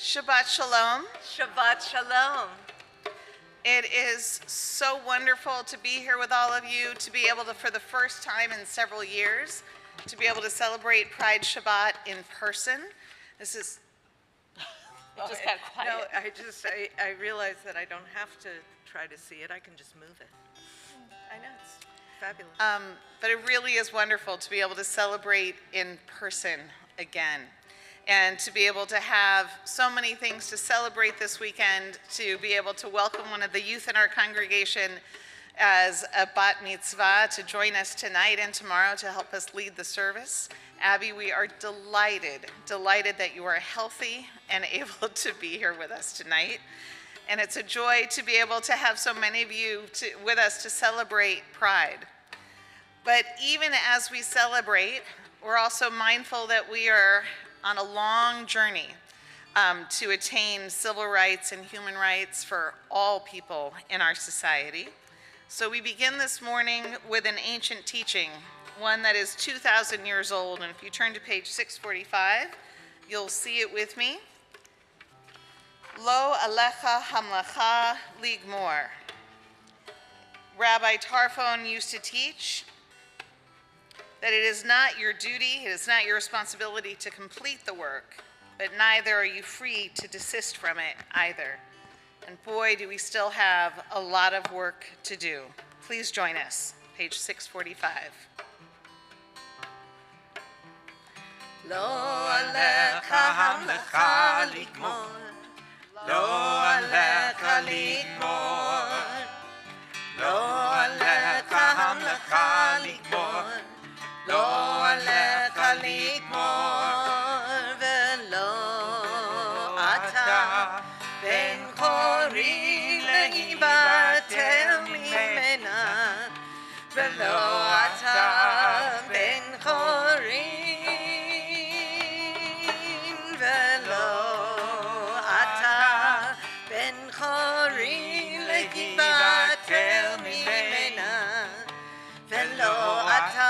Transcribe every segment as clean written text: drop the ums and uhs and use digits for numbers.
Shabbat Shalom. Shabbat Shalom. It is so wonderful to be here with all of you, to be able to, for the first time in several years, to be able to celebrate Pride Shabbat in person. This is, It just got quiet. No, I realize that I don't have to try to see it. I can just move it. I know, it's fabulous. but it really is wonderful to be able to celebrate in person again. And to be able to have so many things to celebrate this weekend, to be able to welcome one of the youth in our congregation as a bat mitzvah to join us tonight and tomorrow to help us lead the service. Abby, we are delighted that you are healthy and able to be here with us tonight. And it's a joy to be able to have so many of you with us to celebrate Pride. But even as we celebrate, we're also mindful that we are on a long journey to attain civil rights and human rights for all people in our society. So we begin this morning with an ancient teaching, one that is 2,000 years old. And if you turn to page 645, you'll see it with me. Lo alecha hamlacha ligmor. Rabbi Tarfon used to teach that it is not your duty, it is not your responsibility to complete the work, but neither are you free to desist from it either. And boy, do we still have a lot of work to do. Please join us, page 645. Lo alecha hamlecha ligmor. Lo alecha ligmor. Lo alecha hamlecha ligmor. Lo alecha ligmor velo ata ben chori leibatel mimena velo ata ben chori velo ata ben chori leibatel mimena velo ata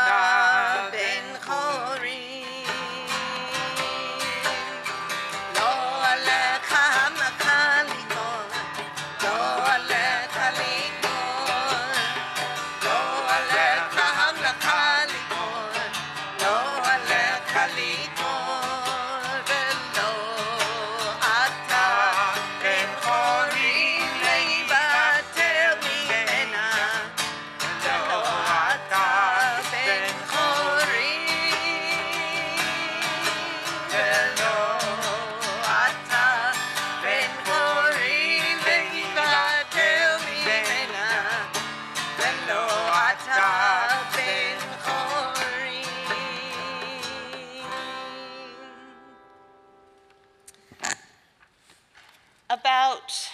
About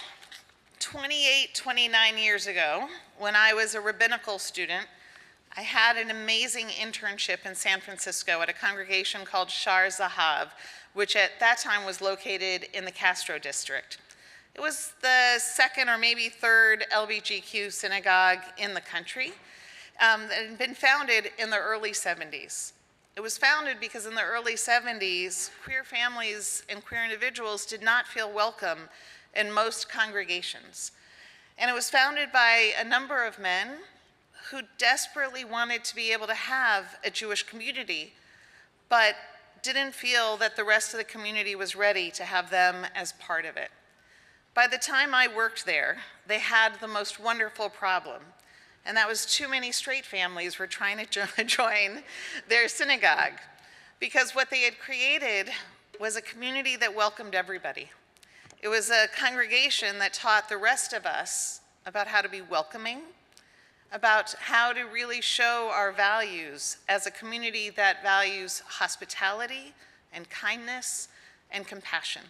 29 years ago, when I was a rabbinical student, I had an amazing internship in San Francisco at a congregation called Shar Zahav, which at that time was located in the Castro district. It was the second or maybe third LGBTQ synagogue in the country that had been founded in the early 70s. It was founded because in the early 70s, queer families and queer individuals did not feel welcome in most congregations. And it was founded by a number of men who desperately wanted to be able to have a Jewish community, but didn't feel that the rest of the community was ready to have them as part of it. By the time I worked there, they had the most wonderful problem. And that was too many straight families were trying to join their synagogue, because what they had created was a community that welcomed everybody. It was a congregation that taught the rest of us about how to be welcoming, about how to really show our values as a community that values hospitality and kindness and compassion.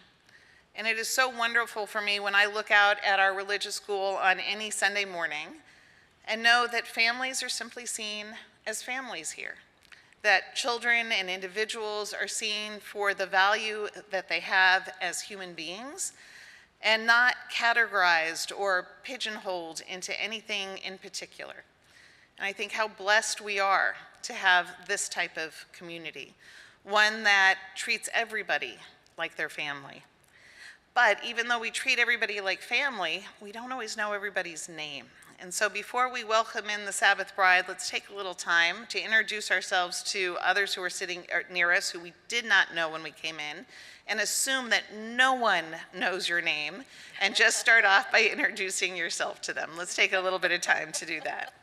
And it is so wonderful for me when I look out at our religious school on any Sunday morning and know that families are simply seen as families here, that children and individuals are seen for the value that they have as human beings and not categorized or pigeonholed into anything in particular. And I think how blessed we are to have this type of community, one that treats everybody like their family. But even though we treat everybody like family, we don't always know everybody's name. And so before we welcome in the Sabbath bride, let's take a little time to introduce ourselves to others who are sitting near us who we did not know when we came in, and assume that no one knows your name, and just start off by introducing yourself to them. Let's take a little bit of time to do that.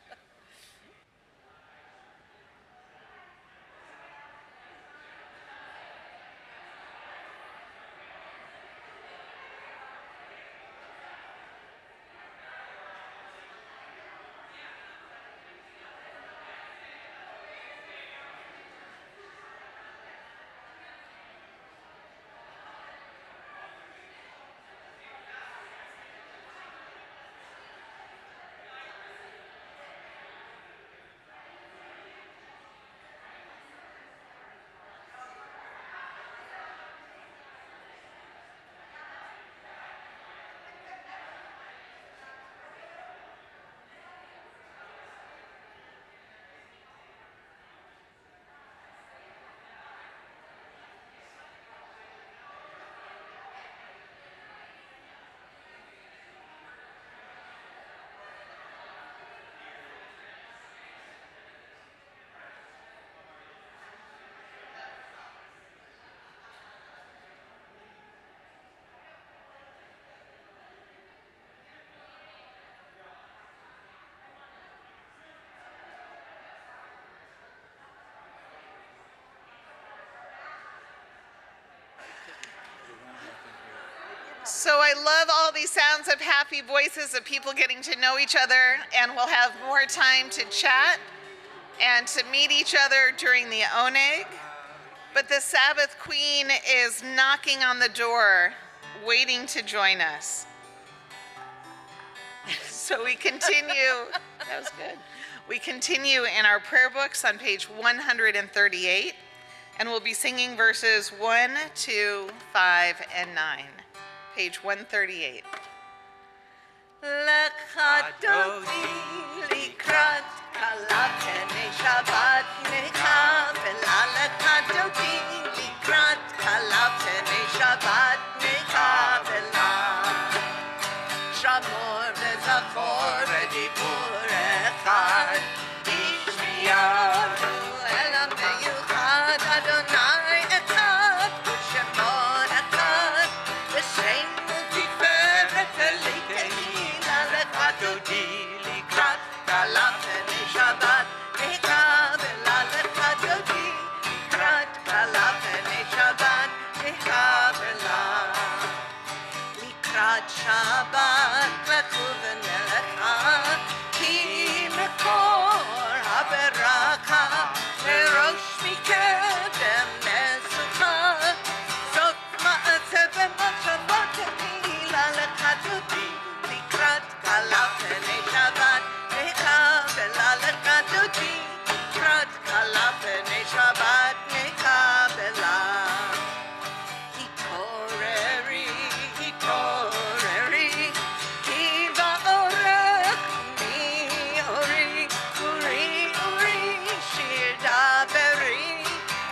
So I love all these sounds of happy voices of people getting to know each other, and we'll have more time to chat and to meet each other during the oneg. But the Sabbath Queen is knocking on the door, waiting to join us. So we continue, that was good. We continue in our prayer books on page 138, and we'll be singing verses 1, 2, 5, and 9. Page 138. Lekadoti likrat kalapene Shabbat nekavela. Lekadoti likrat kalapene Shabbat nekavela. Shamor vezachor vedibur echad ishmiyahu elam meyuchad Adonai echad u'shemot echad v'shem u'tiferet lekehila. Lekadoti likrat kalapene Shabbat nekavela. Lekadoti likrat kalapene Shabbat nekavela. Likrat Shabbat lekuvene lecha ki mekor haberaka merosh mikedem mesucha zot ma'aseh b'machshavot tehila. Lekadoti likrat kalapene Shabbat nekavela. Lekadoti likrat kalapene Shabbat nekavela. Hitoreri, hitoreri, hiva orech mi ori, uri, uri, shir daveri,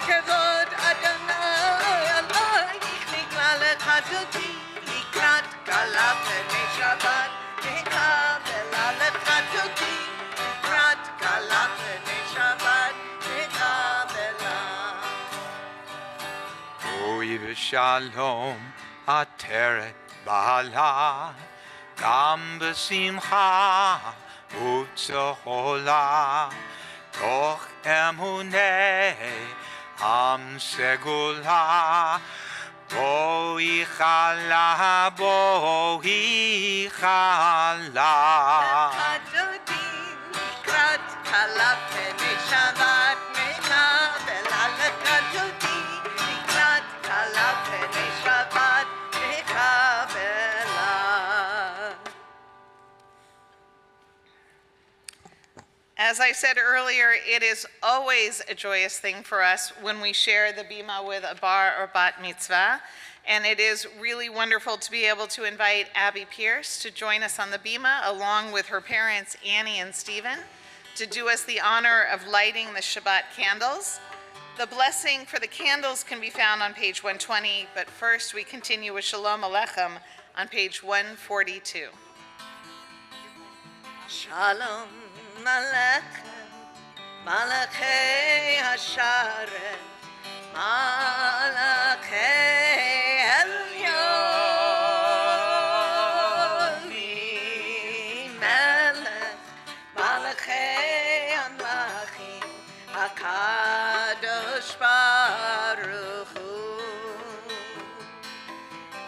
kevod Adonai alayich nigla. Lekadoti likrat kalapene Shabbat nekavela. Lekadoti likrat kalapene Shabbat nekavela. Oy v'shalom ateret ba'ala gam b'simcha u'tzola toch emunei am segula boi chala boi chala. Lekadoti likrat kalapene Shabbat nekavela. Lekadoti likrat kalapene Shabbat nekavela. As I said earlier, it is always a joyous thing for us when we share the bima with a bar or bat mitzvah, and it is really wonderful to be able to invite Abby Pierce to join us on the bima, along with her parents Annie and Stephen, to do us the honor of lighting the Shabbat candles. The blessing for the candles can be found on page 120, but first we continue with Shalom Aleichem on page 142. Shalom Aleichem, Malachei Hasharet, Malachei Elyon, Melech, Malachei Amlachim, HaKadosh Baruch Hu.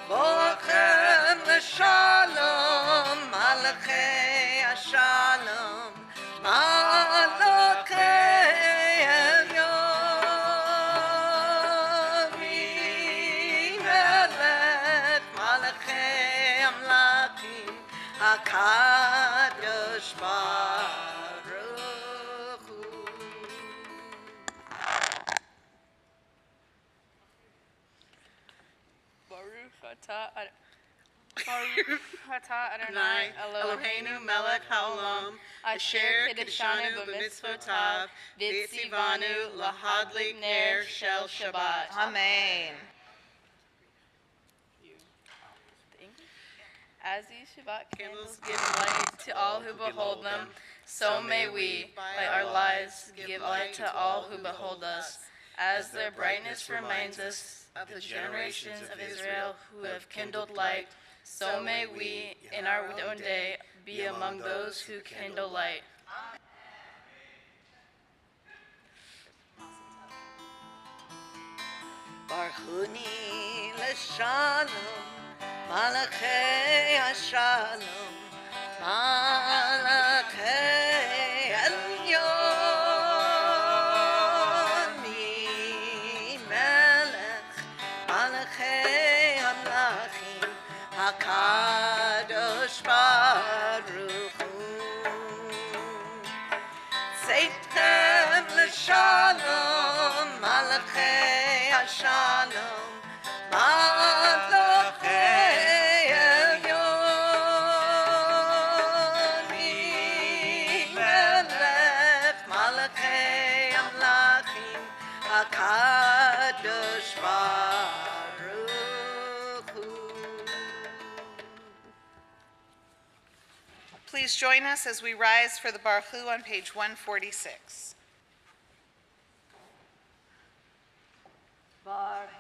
Bochem l'shalom, Malachei Hashalom, Malachei Elyon, Melech, Malachei Amlachim, HaKadosh Baruch Hu. Baruch atah Adonai Eloheinu melech haolam asher kiddushanu b'mitzvotav v'tzivanu lahadlik ner shel Shabbat. Amen. As these Shabbat candles give light to all who behold them, so may we, by our lives, give light to all who behold us. As their brightness reminds us of the generations of Israel who have kindled light, so may we, in our own day, be among those who kindle light. Barchuni l'shalom, Malachei Hashalom, Malachei Elyon, Melech, Malachei Amlachim, HaKadosh Baruch Hu. Seitchem l'shalom, Malachei Hashalom, Malachei Elyon, Melech, Malachei Amlachim, HaKadosh Baruch Hu. Please join us as we rise for the Baruch Hu on page 146. Baruch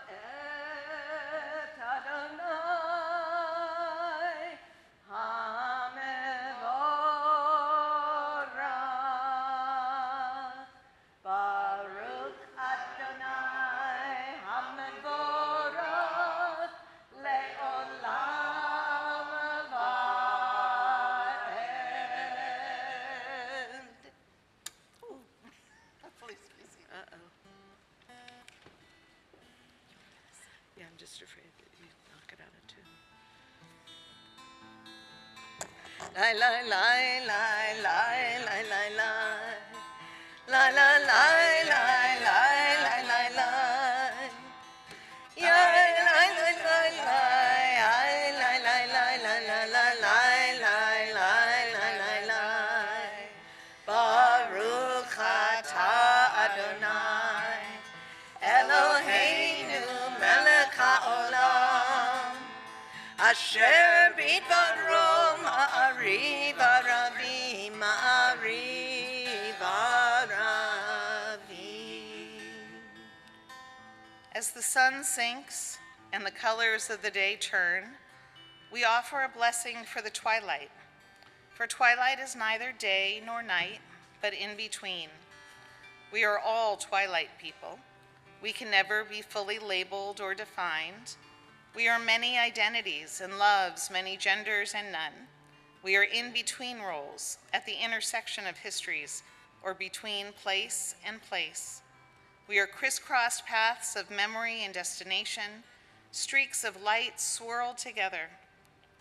et Adonai HaMevorach. Baruch Adonai HaMevorach le'olam va'ed. Uh-oh. Yeah, I'm just afraid that you knock it out of tune. Lai lai lai lai lai lai lai lai lai lai lai lai lai lai lai lai. Yeah, lai lai lai lai lai lai lai lai lai lai lai lai lai lai. Baruch atah Adonai Eloheinu melech haolam asher bidvaro ma'ariv aravim ma'ariv aravim. As the sun sinks and the colors of the day turn, we offer a blessing for the twilight. For twilight is neither day nor night, but in between. We are all twilight people. We can never be fully labeled or defined. We are many identities and loves, many genders and none. We are in between roles, at the intersection of histories, or between place and place. We are crisscrossed paths of memory and destination, streaks of light swirled together.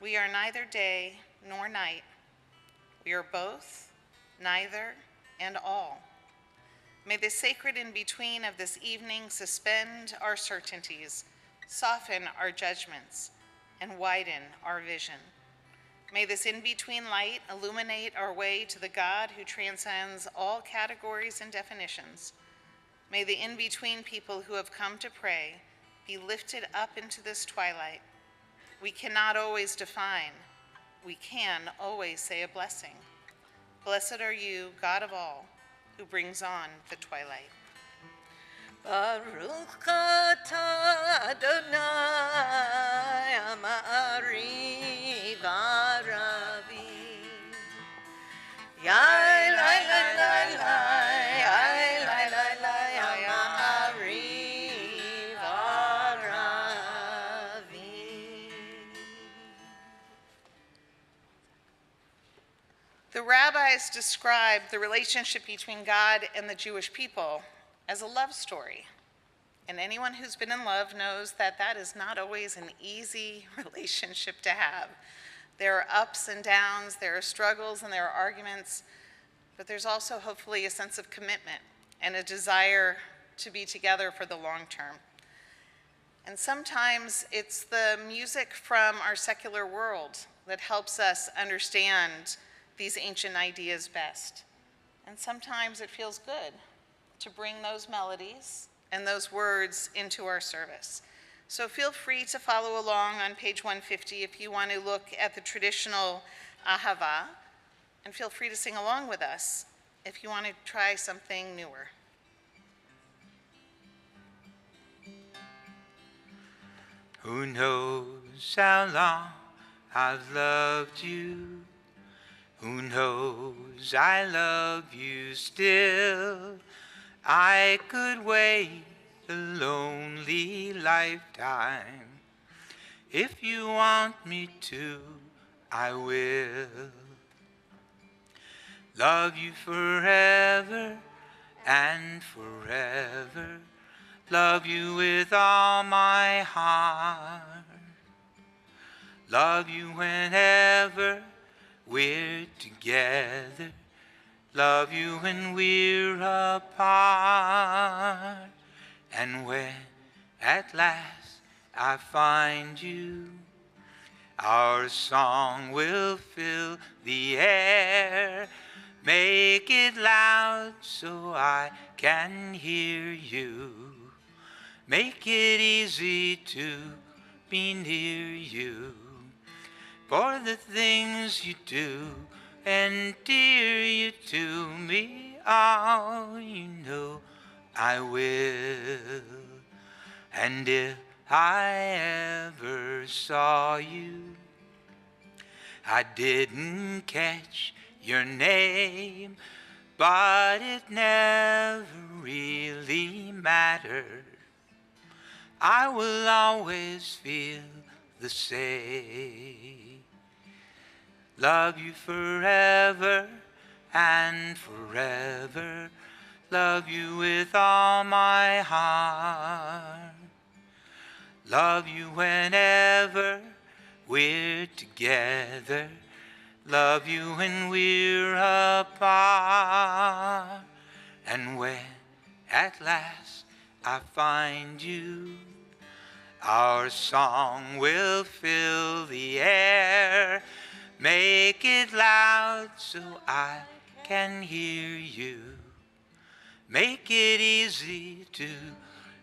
We are neither day nor night. We are both, neither, and all. May the sacred in-between of this evening suspend our certainties, soften our judgments, and widen our vision. May this in-between light illuminate our way to the God who transcends all categories and definitions. May the in-between people who have come to pray be lifted up into this twilight. We cannot always define. We can always say a blessing. Blessed are you, God of all, who brings on the twilight. Baruch atah Adonai Amari Varavi. Yai lai lai lai lai, yai lai lai lai Amari Varavi. The rabbis describe the relationship between God and the Jewish people as a love story. And anyone who's been in love knows that that is not always an easy relationship to have. There are ups and downs, there are struggles and there are arguments, but there's also hopefully a sense of commitment and a desire to be together for the long term. And sometimes it's the music from our secular world that helps us understand these ancient ideas best. And sometimes it feels good to bring those melodies and those words into our service. So feel free to follow along on page 150 if you want to look at the traditional Ahava, and feel free to sing along with us if you want to try something newer. Who knows how long I've loved you? Who knows I love you still? I could wait a lonely lifetime. If you want me to, I will. Love you forever and forever. Love you with all my heart. Love you whenever we're together. Love you when we're apart. And when at last I find you, our song will fill the air. Make it loud so I can hear you. Make it easy to be near you. For the things you do endear you to me, oh, you know I will. And if I ever saw you, I didn't catch your name, but it never really mattered. I will always feel the same. Love you forever and forever. Love you with all my heart. Love you whenever we're together. Love you when we're apart. And when at last I find you, our song will fill the air. Make it loud so I can hear you. Make it easy to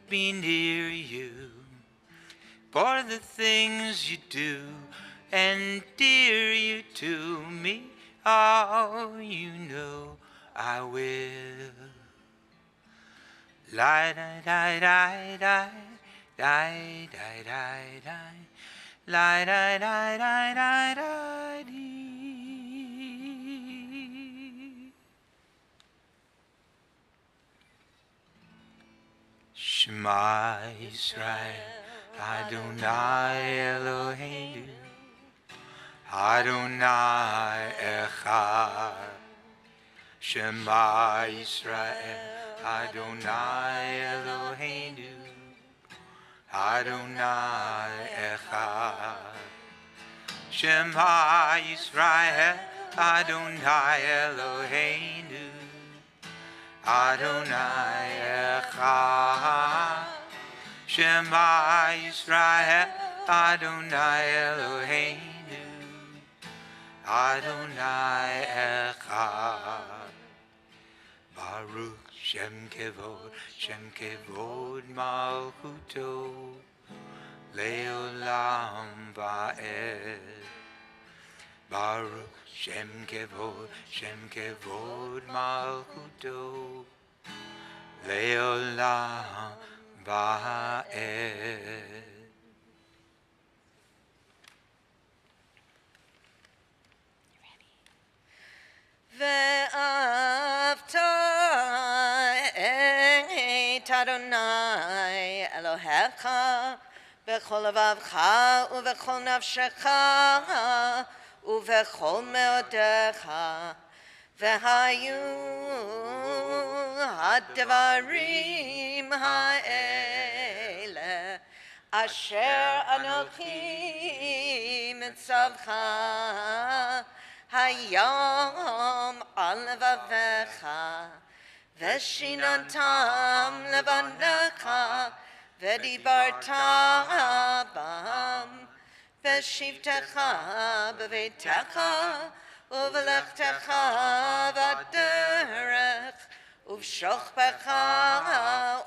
be near you. For the things you do endear you to me, oh, you know I will. La da da da da. Die, die, die, die. La, die, die, die, die, die, dee. Shema Yisrael, Adonai Eloheinu, Adonai Echad. Shema Yisrael, Adonai Eloheinu, Adonai Echad. Shema Yisrael, Adonai Eloheinu, Adonai Echad. Shema Yisrael, Adonai Eloheinu, Adonai Echad. Baruch Shem Kevod Malchuto, Leolam Va'ed. Baruch Shem Kevod Malchuto, Leolam Va'ed. ואהבת את אדוני אלוהיך בכל לבבך ובכל נפשך ובכל מאודיך, והיו הדברים האלה אשר אנוכי מצווך היום על לבביך, ושיננתם לבניך, ודיברת בם, בשבתך בביתך, ובלכתך בדרך, ובשוכבך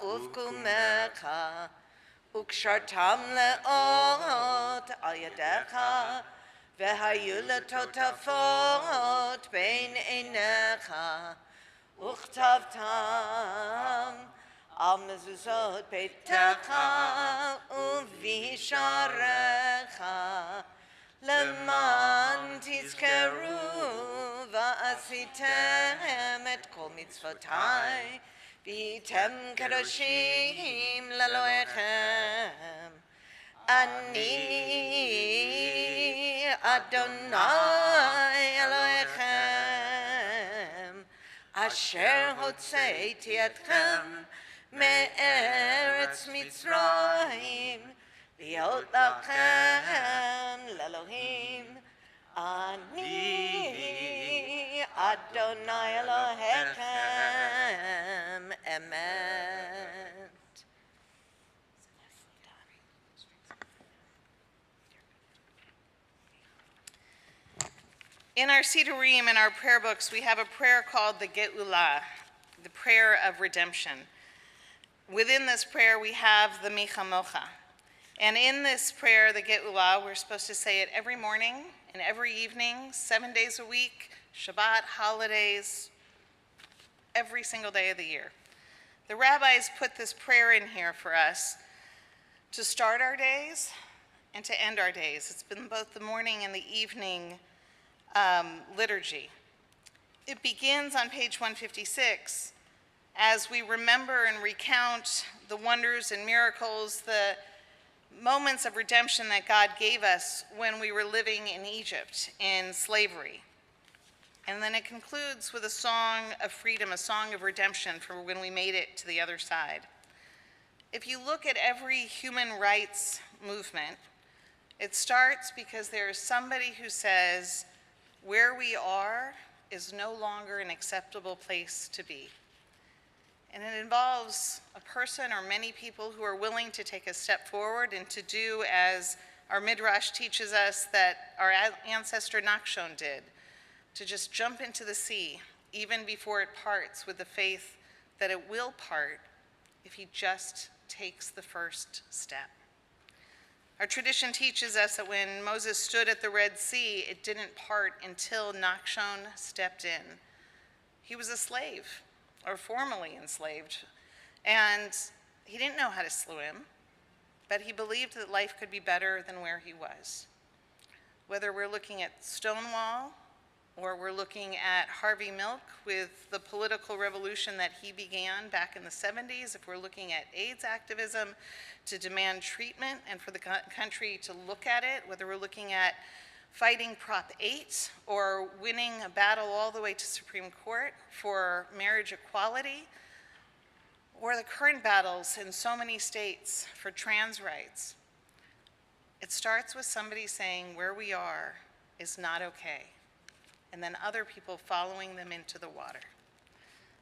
ובקומך, וקשרתם לאות על ידיך, והיו לטוטפות בין עיניך, וכתבתם על מזוזות ביתך ובשעריך, למען תזכרו ועשיתם את כל מצוותי, והייתם קדושים לאלוהיכם. אני אדוני אלוהיכם, אשר הוצאתי אתכם מארץ מצרים, להיות לכם לאלוהים. אני אדוני אלוהיכם, אמת. In our Siddurim, in our prayer books, we have a prayer called the Getulah, the prayer of redemption. Within this prayer, we have the Michamocha. And in this prayer, the Getulah, we're supposed to say it every morning and every evening, 7 days a week, Shabbat, holidays, every single day of the year. The rabbis put this prayer in here for us to start our days and to end our days. It's been both the morning and the evening liturgy. It begins on page 156 as we remember and recount the wonders and miracles, the moments of redemption that God gave us when we were living in Egypt in slavery. And then it concludes with a song of freedom, a song of redemption for when we made it to the other side. If you look at every human rights movement, it starts because there is somebody who says, where we are is no longer an acceptable place to be. And it involves a person or many people who are willing to take a step forward and to do as our Midrash teaches us that our ancestor Nachshon did, to just jump into the sea even before it parts, with the faith that it will part if he just takes the first step. Our tradition teaches us that when Moses stood at the Red Sea, it didn't part until Nachshon stepped in. He was a slave, or formerly enslaved, and he didn't know how to swim, but he believed that life could be better than where he was. Whether we're looking at Stonewall, or we're looking at Harvey Milk with the political revolution that he began back in the 70s, if we're looking at AIDS activism to demand treatment and for the country to look at it, whether we're looking at fighting Prop 8 or winning a battle all the way to Supreme Court for marriage equality, or the current battles in so many states for trans rights, it starts with somebody saying where we are is not okay, and then other people following them into the water.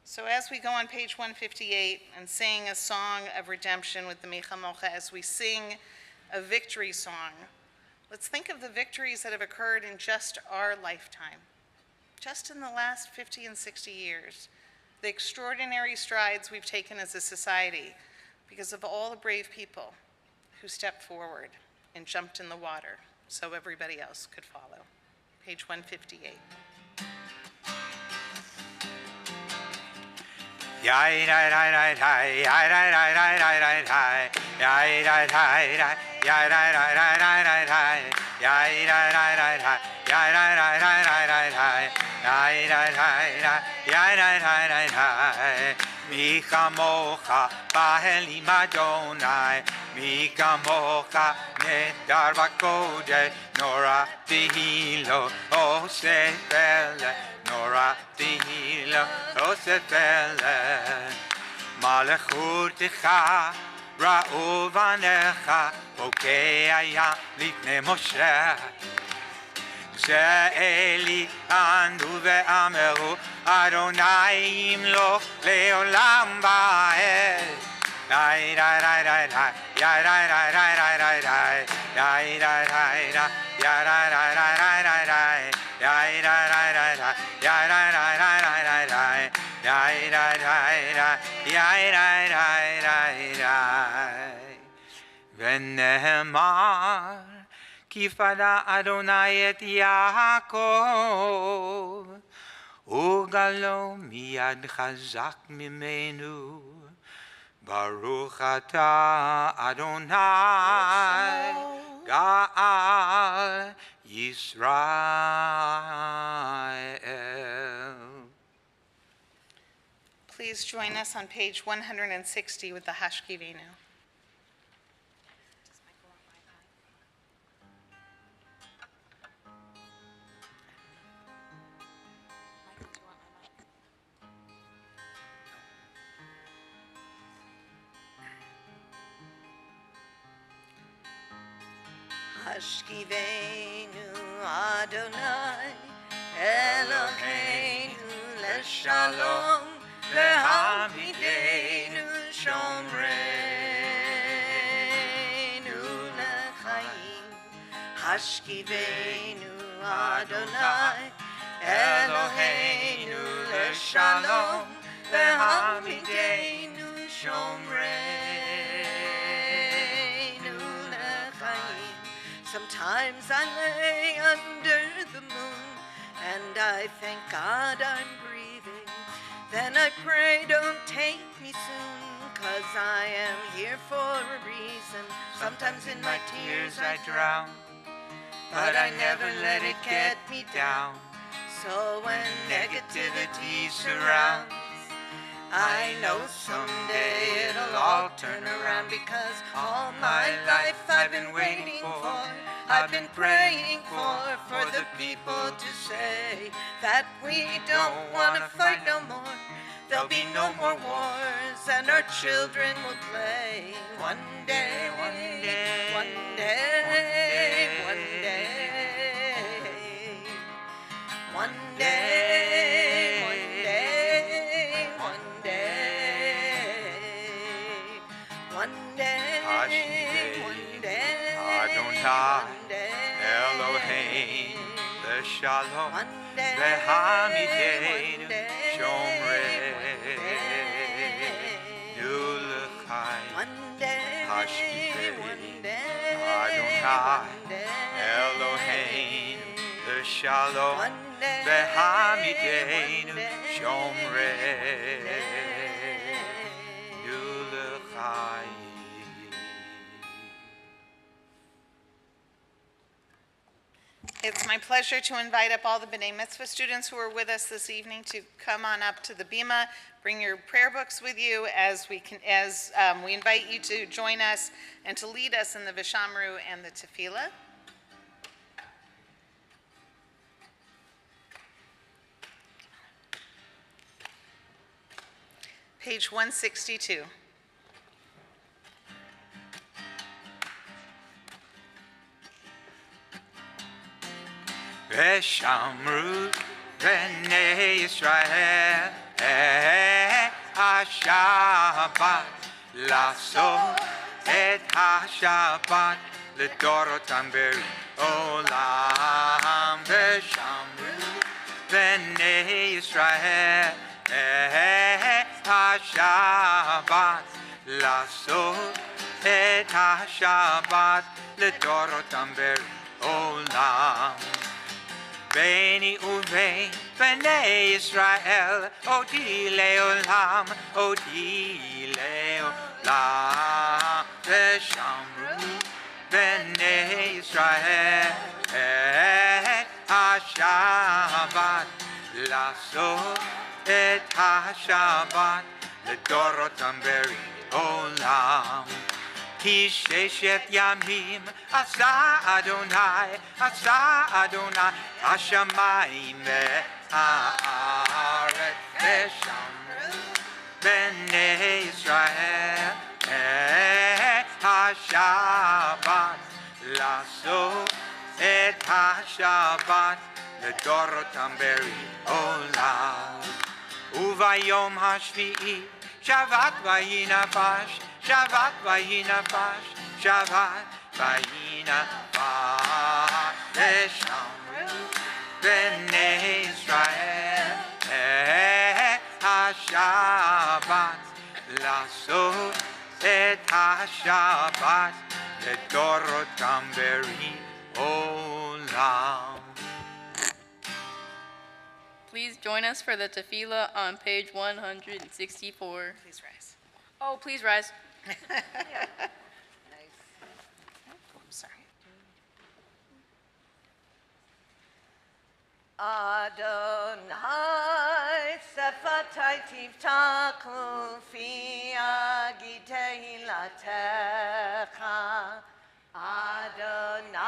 So as we go on page 158 and sing a song of redemption with the Michamocha, as we sing a victory song, Let's think of the victories that have occurred in just our lifetime, just in the last 50 and 60 years, the extraordinary strides we've taken as a society because of all the brave people who stepped forward and jumped in the water so everybody else could follow. Page 158. מי כמוך באלים אדוני, מי כמוך נדר בקודש, נורא תהילו עושה פלא, נורא תהילו עושה פלא. מלכותך ראו בניך, פוקע לפני משה. זה אלי ענו ואמרו, אדוני ימלוך לעולם ועד. די די די די די, די די די די די די, די די די די, די די די די די, די די די די די, ונאמר כי פדה אדוני את יעקב וגלו מיד חזק ממנו. ברוך אתה אדוני גאל ישראל. Please join us on page 160 with the Hashkivenu. Hashkivenu Adonai Eloheinu leshalom lehamidenu shomreinu lechaim. Hashkivenu Adonai Eloheinu leshalom lehamidenu shomreinu lechaim. Sometimes I lay under the moon and I thank God I'm breathing. Then I pray, don't take me soon, 'cause I am here for a reason. Sometimes in my tears I drown, but I never let it get me down. So when negativity surrounds, I know someday it'll all turn around, because all my life I've been waiting for, I've been praying for the people to say that we don't want to fight no more. There'll be no more wars and our children will play. One day, one day, one day, one day, one day, one day, one day, one day, one day, Adonai Eloheinu leshalom lehamidenu shomreinu lechaim. Hashkivenu Adonai Eloheinu leshalom lehamidenu shomreinu lechaim. It's my pleasure to invite up all the B'nai Mitzvah students who are with us this evening to come on up to the Bima. Bring your prayer books with you as we invite you to join us and to lead us in the Vishamru and the Tefillah. Page 162. ושמרו בני ישראל השבת לעשות את השבת לדורותם בעולם ושמרו בני ישראל את השבת לעשות את השבת לדורותם בעולם ביני ובין בני ישראל אותי לעולם ושמרו בני ישראל את השבת לעשות את השבת לדורותם בעולם כי ששת ימים עשה אדוני השמיים והארץ ושמרו בני ישראל את השבת לעשות את השבת לדורותם בעולם וביום השביעי שבת ויהי נפש שבת ויהי נפש ושמרו בני ישראל את השבת לעשות את השבת לדורותם בעולם. Please join us for the tefillah on page 164. Please rise. Oh, please rise. I'm sorry. Adonai sefatai tiftaku fi tehillatcha. Adonai,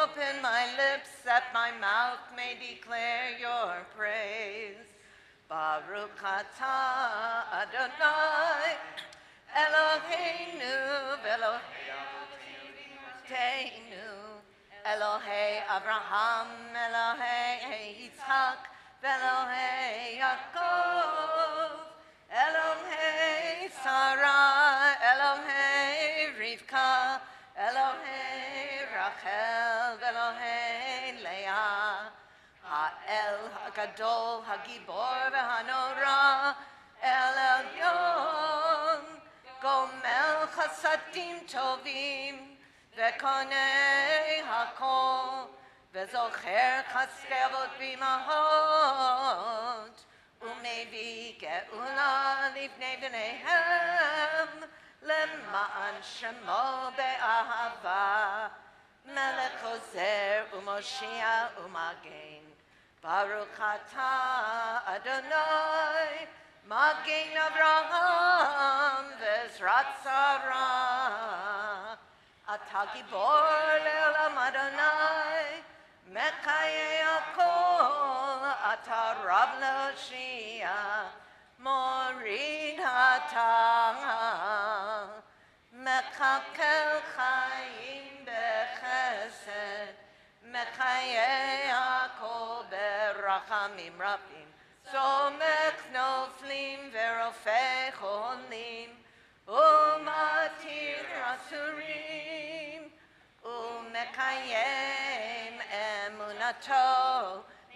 open my lips that my mouth may declare your praise. Baruch atah Adonai Eloheinu v'Eloheinu Elohei Abraham Elohei Yitzhak v'Elohei Yaakov Elohei Sarah Elohei Rivka Elohei Rachel v'Elohei Leah Ha'el HaGadol HaGibor v'Hanora El Elyon Gomel Chasadim Tovim V'Konei HaKol V'Zocher Chasdei Avot B'Imahot U'Mevi Ge'ula Livnei B'neihem Lema'an Shemo Be'ahava Melech Ozer U'Moshiach U'Magen Baruch atah Adonai Magen Avraham V'Ezrat Sarah Atah Gibor Le'olam Adonai Mechayei Hakol Atah Rav L'Hoshia Morid Atah Mechakel Chaim B'Chesed Mechayei Hakol Berachamim Rabim Somech Noflim Verofei Cholim Umatir Asurim Umekayem Emunato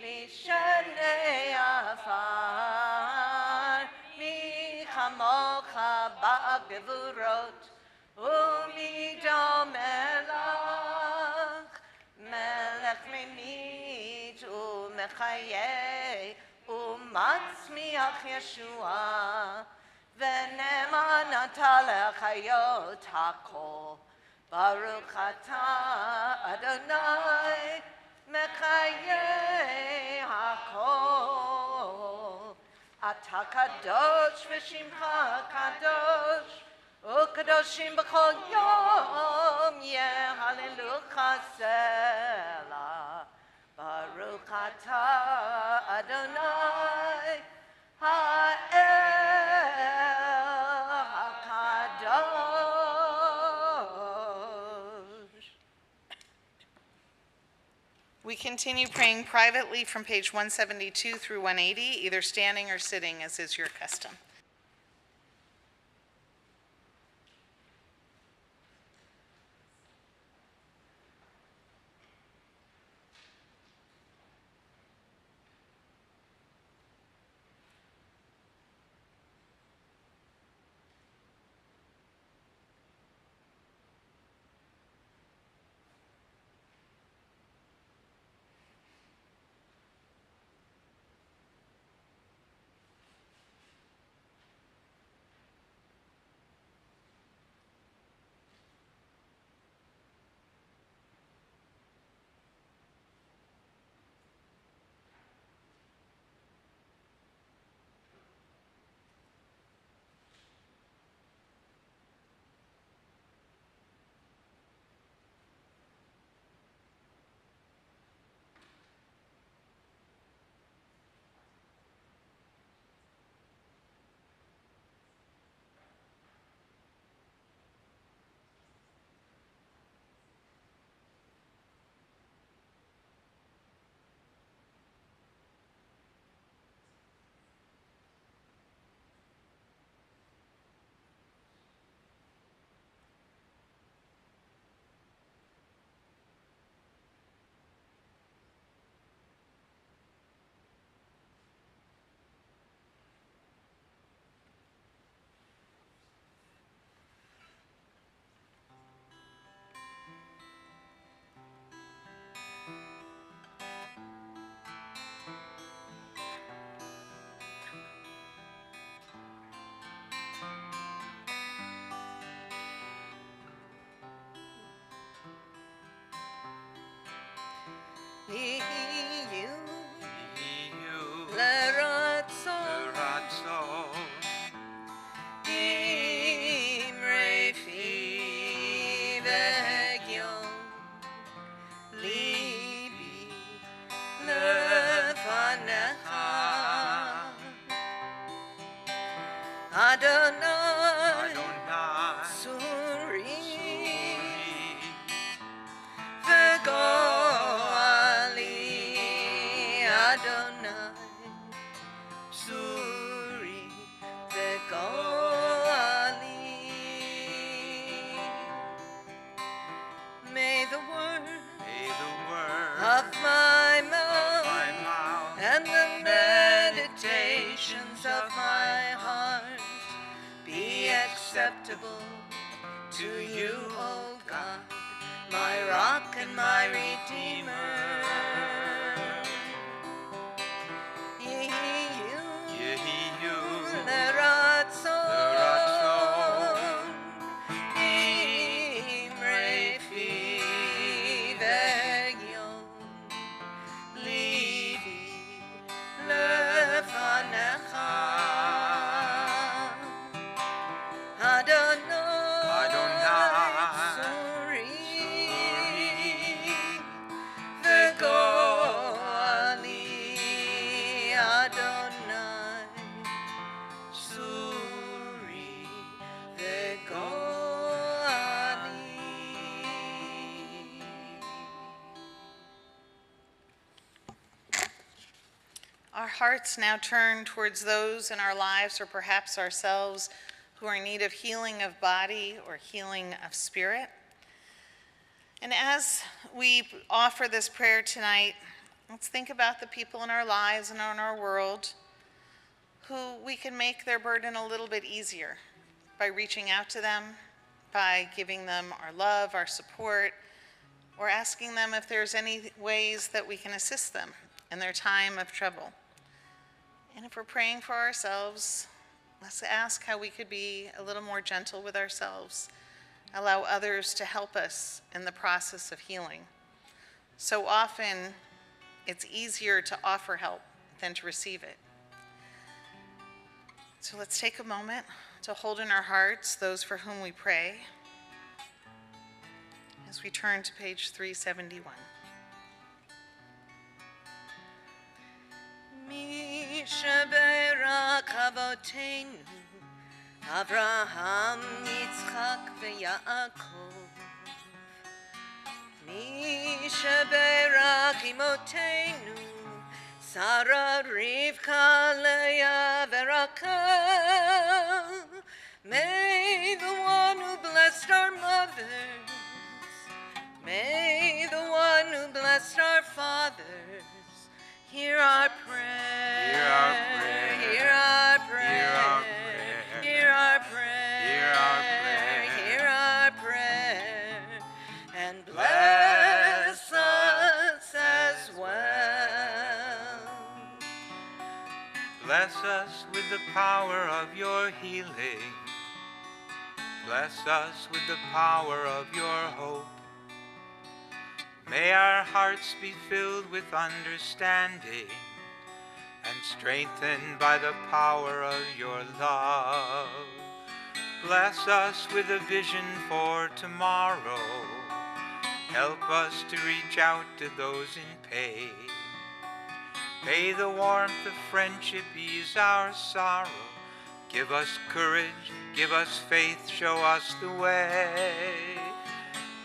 Lishanei Afar Michamocha Ba'gevurot Umidom Elach Melech Mimit Umechayei Umatzmiach Yeshua V'neman atah lechayot hakol Baruch atah Adonai Mechayei hakol Atah kadosh v'shimcha kadosh U'kadoshim b'chol yom Yehallelucha selah Baruch atah Adonai Ha'el HaKadosh. We continue praying privately from page 172 through 180, either standing or sitting, as is your custom. you, you, leratso, Ratso, imre fi vegyon, libi lefanecha, Adonai, Adonai, Suri, Suri, Vegoali, Adonai, Suri, Vegoali. May the word may the word of my of mouth my mouth and the meditations of my heart be acceptable to you, O God, my rock and my redeemer. Yehiyu, Leratson, Imre fi vegyon, Livi lefanecha, Adonai, Suri, Vegoali, Adonai, Suri, Vegoali. Our hearts now turn towards those in our lives, or perhaps ourselves, who are in need of healing of body or healing of spirit. And as we offer this prayer tonight, let's think about the people in our lives and in our world who we can make their burden a little bit easier by reaching out to them, by giving them our love, our support, or asking them if there's any ways that we can assist them in their time of trouble. And if we're praying for ourselves, let's ask how we could be a little more gentle with ourselves, allow others to help us in the process of healing. So often, it's easier to offer help than to receive it. So let's take a moment to hold in our hearts those for whom we pray as we turn to page 371. Mishaberak Avotenu, Avraham, Yitzchak, veYaakov. Mishaberak Imotenu, Sarah, Rivka, Leah, Verachel. May the one who blessed our mothers, may the one who blessed our fathers, hear our prayer. Hear our prayer. Hear our prayer. Hear our prayer. Hear our prayer. Hear our prayer. Hear our prayer. And bless us as well. Bless us with the power of your healing. Bless us with the power of your hope. May our hearts be filled with understanding and strengthened by the power of your love. Bless us with a vision for tomorrow. Help us to reach out to those in pain. May the warmth of friendship ease our sorrow. Give us courage, give us faith, show us the way.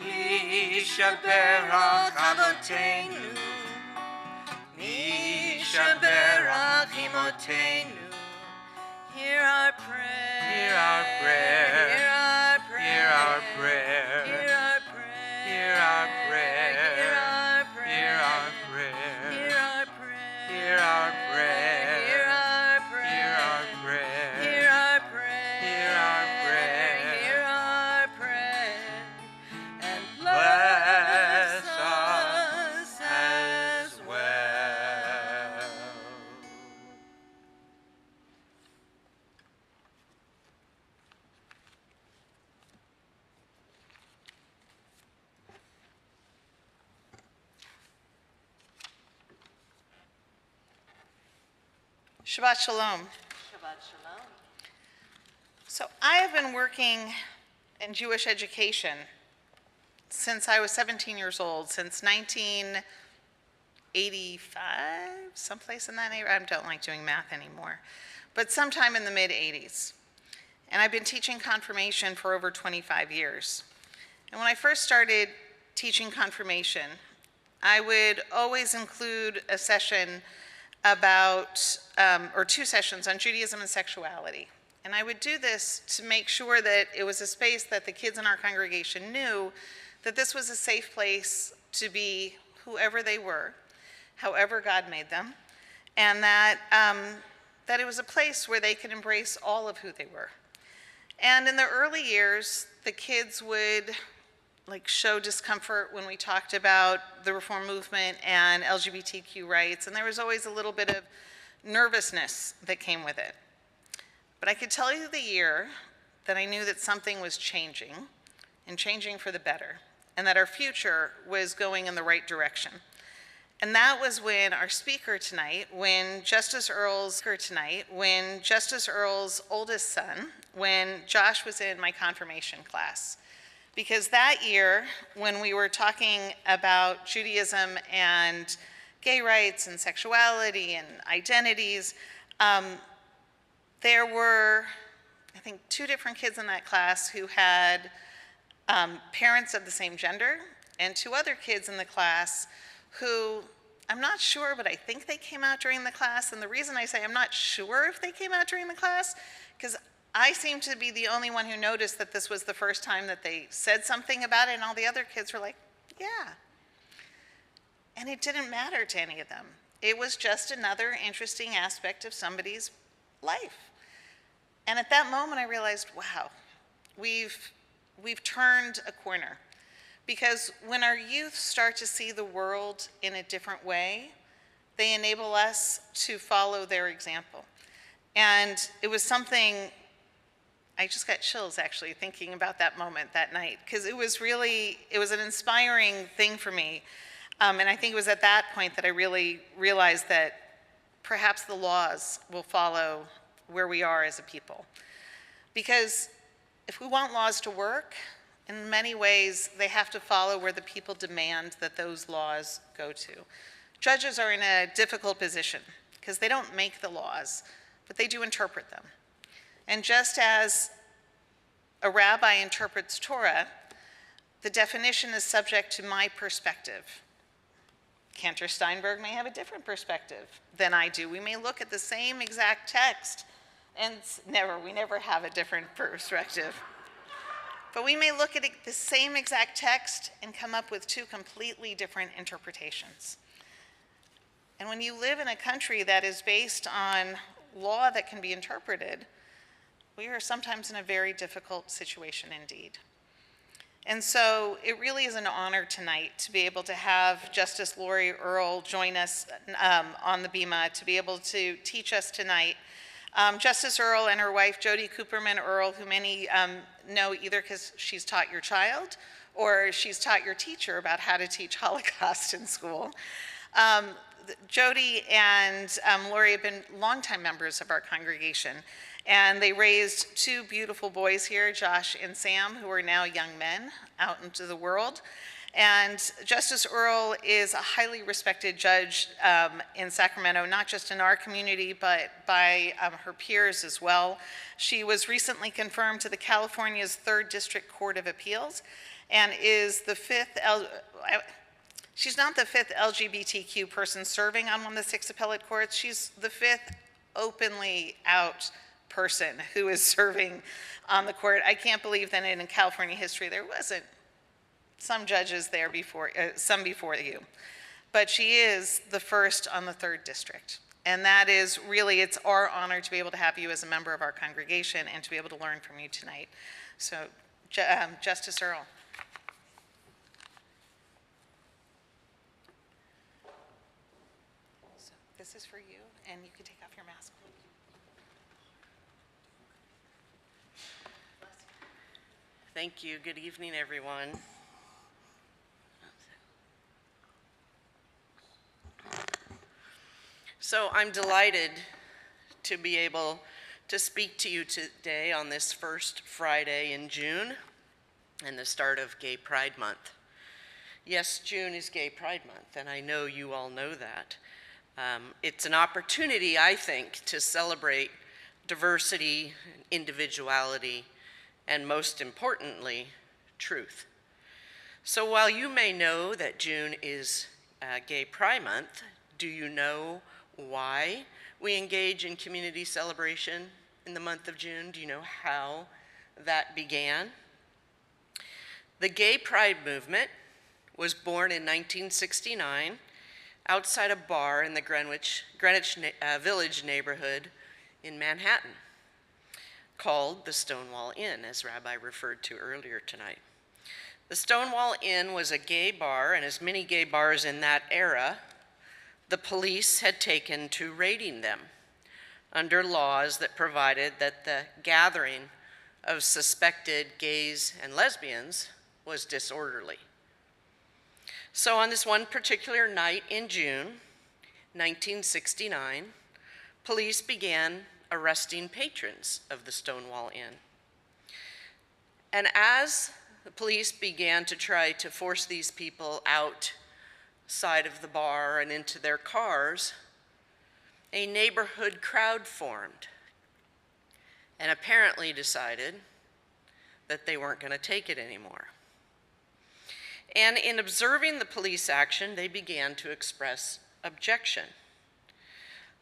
Mishaberach Avotenu, Mishaberach Imotenu. Hear our prayer. Hear our prayer. Hear our prayer. Hear our prayer. Hear our prayer. Hear our prayer. Hear our prayer. Hear our prayer. Hear our prayer. Hear our prayer. Hear our prayer. Hear our prayer. Hear our prayer. Hear our prayer. Hear our prayer. And Bless bless us us as well. Shabbat Shalom. Shabbat Shalom. So I have been working in Jewish education since I was 17 years old, since 1985, someplace in that neighborhood. I don't like doing math anymore, but sometime in the mid-'80s. And I've been teaching confirmation for over 25 years. And when I first started teaching confirmation, I would always include a session about, or 2 sessions on Judaism and sexuality. And I would do this to make sure that it was a space that the kids in our congregation knew that this was a safe place to be whoever they were, however God made them, and that it was a place where they could embrace all of who they were. And in the early years, the kids would show discomfort when we talked about the reform movement and LGBTQ rights, and there was always a little bit of nervousness that came with it. But I could tell you the year that I knew that something was changing, and changing for the better, and that our future was going in the right direction. And that was when our speaker tonight, when Justice Earl's oldest son, when Josh was in my confirmation class. Because that year, when we were talking about Judaism and gay rights and sexuality and identities, there were, I think, 2 different kids in that class who had parents of the same gender, and 2 other kids in the class who, I'm not sure, but I think they came out during the class. And the reason I say I'm not sure if they came out during the class, because I seem to be the only one who noticed that this was the first time that they said something about it, and all the other kids were like, yeah. And it didn't matter to any of them. It was just another interesting aspect of somebody's life. And at that moment, I realized, wow, we've turned a corner. Because when our youth start to see the world in a different way, they enable us to follow their example. And it was something, I just got chills actually thinking about that moment that night, because it was an inspiring thing for me. And I think it was at that point that I really realized that perhaps the laws will follow where we are as a people. Because if we want laws to work, in many ways, they have to follow where the people demand that those laws go to. Judges are in a difficult position because they don't make the laws, but they do interpret them. And just as a rabbi interprets Torah, the definition is subject to my perspective. Cantor Steinberg may have a different perspective than I do. We may look at the same exact text, and we never have a different perspective. But we may look at the same exact text and come up with 2 completely different interpretations. And when you live in a country that is based on law that can be interpreted, we are sometimes in a very difficult situation indeed. And so it really is an honor tonight to be able to have Justice Lori Earl join us on the Bima, to be able to teach us tonight. Justice Earl and her wife, Jody Cooperman Earl, who many know either because she's taught your child or she's taught your teacher about how to teach Holocaust in school. Jody and Lori have been longtime members of our congregation, and they raised 2 beautiful boys here, Josh and Sam, who are now young men out into the world. And Justice Earl is a highly respected judge in Sacramento, not just in our community, but by her peers as well. She was recently confirmed to the California's 3rd District Court of Appeals and is the 5th, she's not the 5th LGBTQ person serving on one of the 6 appellate courts. She's the 5th openly out person who is serving on the court. I can't believe that in California history there wasn't some judges there before, some before you. But she is the first on the 3rd District. And that is really, it's our honor to be able to have you as a member of our congregation and to be able to learn from you tonight. So, Justice Earl. So this is for you, and you can take off your mask. Thank you. Good evening, everyone. So I'm delighted to be able to speak to you today on this first Friday in June and the start of Gay Pride Month. Yes, June is Gay Pride Month, and I know you all know that. It's an opportunity, I think, to celebrate diversity, individuality, and most importantly, truth. So while you may know that June is Gay Pride Month, do you know why we engage in community celebration in the month of June? Do you know how that began? The Gay Pride movement was born in 1969 outside a bar in the Greenwich Village neighborhood in Manhattan called the Stonewall Inn, as Rabbi referred to earlier tonight. The Stonewall Inn was a gay bar, and as many gay bars in that era, the police had taken to raiding them under laws that provided that the gathering of suspected gays and lesbians was disorderly. So on this one particular night in June 1969, police began arresting patrons of the Stonewall Inn. And as the police began to try to force these people outside of the bar and into their cars, a neighborhood crowd formed and apparently decided that they weren't going to take it anymore. And in observing the police action, they began to express objection.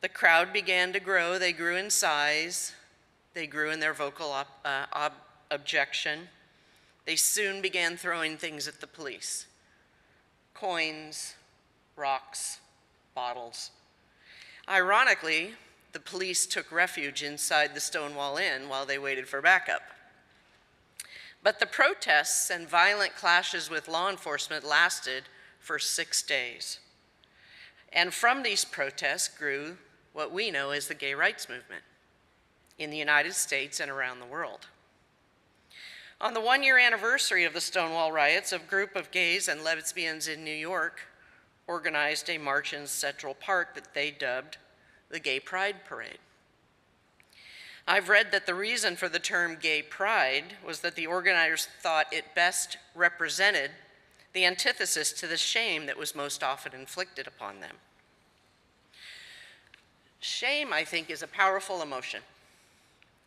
The crowd began to grow. They grew in size. They grew in their vocal objection. They soon began throwing things at the police: coins, rocks, bottles. Ironically, the police took refuge inside the Stonewall Inn while they waited for backup. But the protests and violent clashes with law enforcement lasted for 6 days. And from these protests grew what we know as the gay rights movement in the United States and around the world. On the one-year anniversary of the Stonewall riots, a group of gays and lesbians in New York organized a march in Central Park that they dubbed the Gay Pride Parade. I've read that the reason for the term gay pride was that the organizers thought it best represented the antithesis to the shame that was most often inflicted upon them. Shame, I think, is a powerful emotion.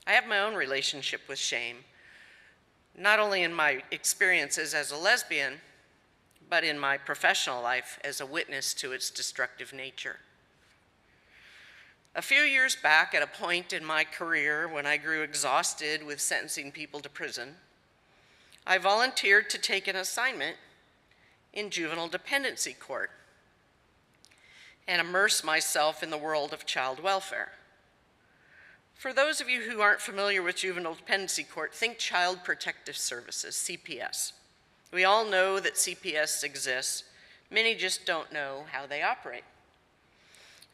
I have my own relationship with shame, not only in my experiences as a lesbian, but in my professional life as a witness to its destructive nature. A few years back, at a point in my career when I grew exhausted with sentencing people to prison, I volunteered to take an assignment in juvenile dependency court and immerse myself in the world of child welfare. For those of you who aren't familiar with juvenile dependency court, think Child Protective Services, CPS. We all know that CPS exists. Many just don't know how they operate.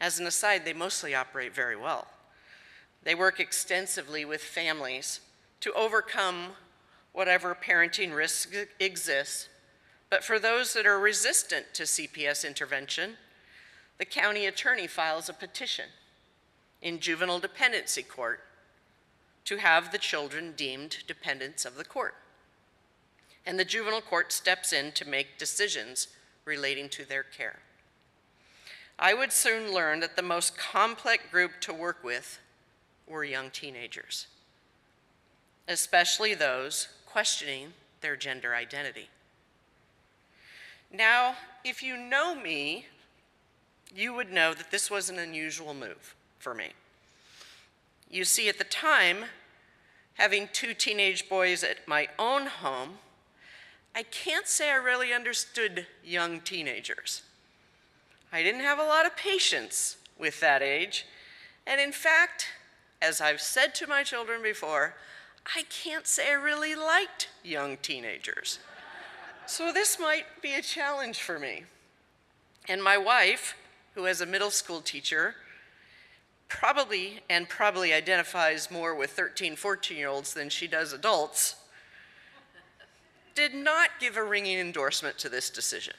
As an aside, they mostly operate very well. They work extensively with families to overcome whatever parenting risks exist. But for those that are resistant to CPS intervention, the county attorney files a petition in juvenile dependency court to have the children deemed dependents of the court. And the juvenile court steps in to make decisions relating to their care. I would soon learn that the most complex group to work with were young teenagers, especially those questioning their gender identity. Now, if you know me, you would know that this was an unusual move for me. You see, at the time, having 2 teenage boys at my own home, I can't say I really understood young teenagers. I didn't have a lot of patience with that age, and in fact, as I've said to my children before, I can't say I really liked young teenagers. So this might be a challenge for me. And my wife, who as a middle school teacher, probably identifies more with 13, 14-year-olds than she does adults, did not give a ringing endorsement to this decision.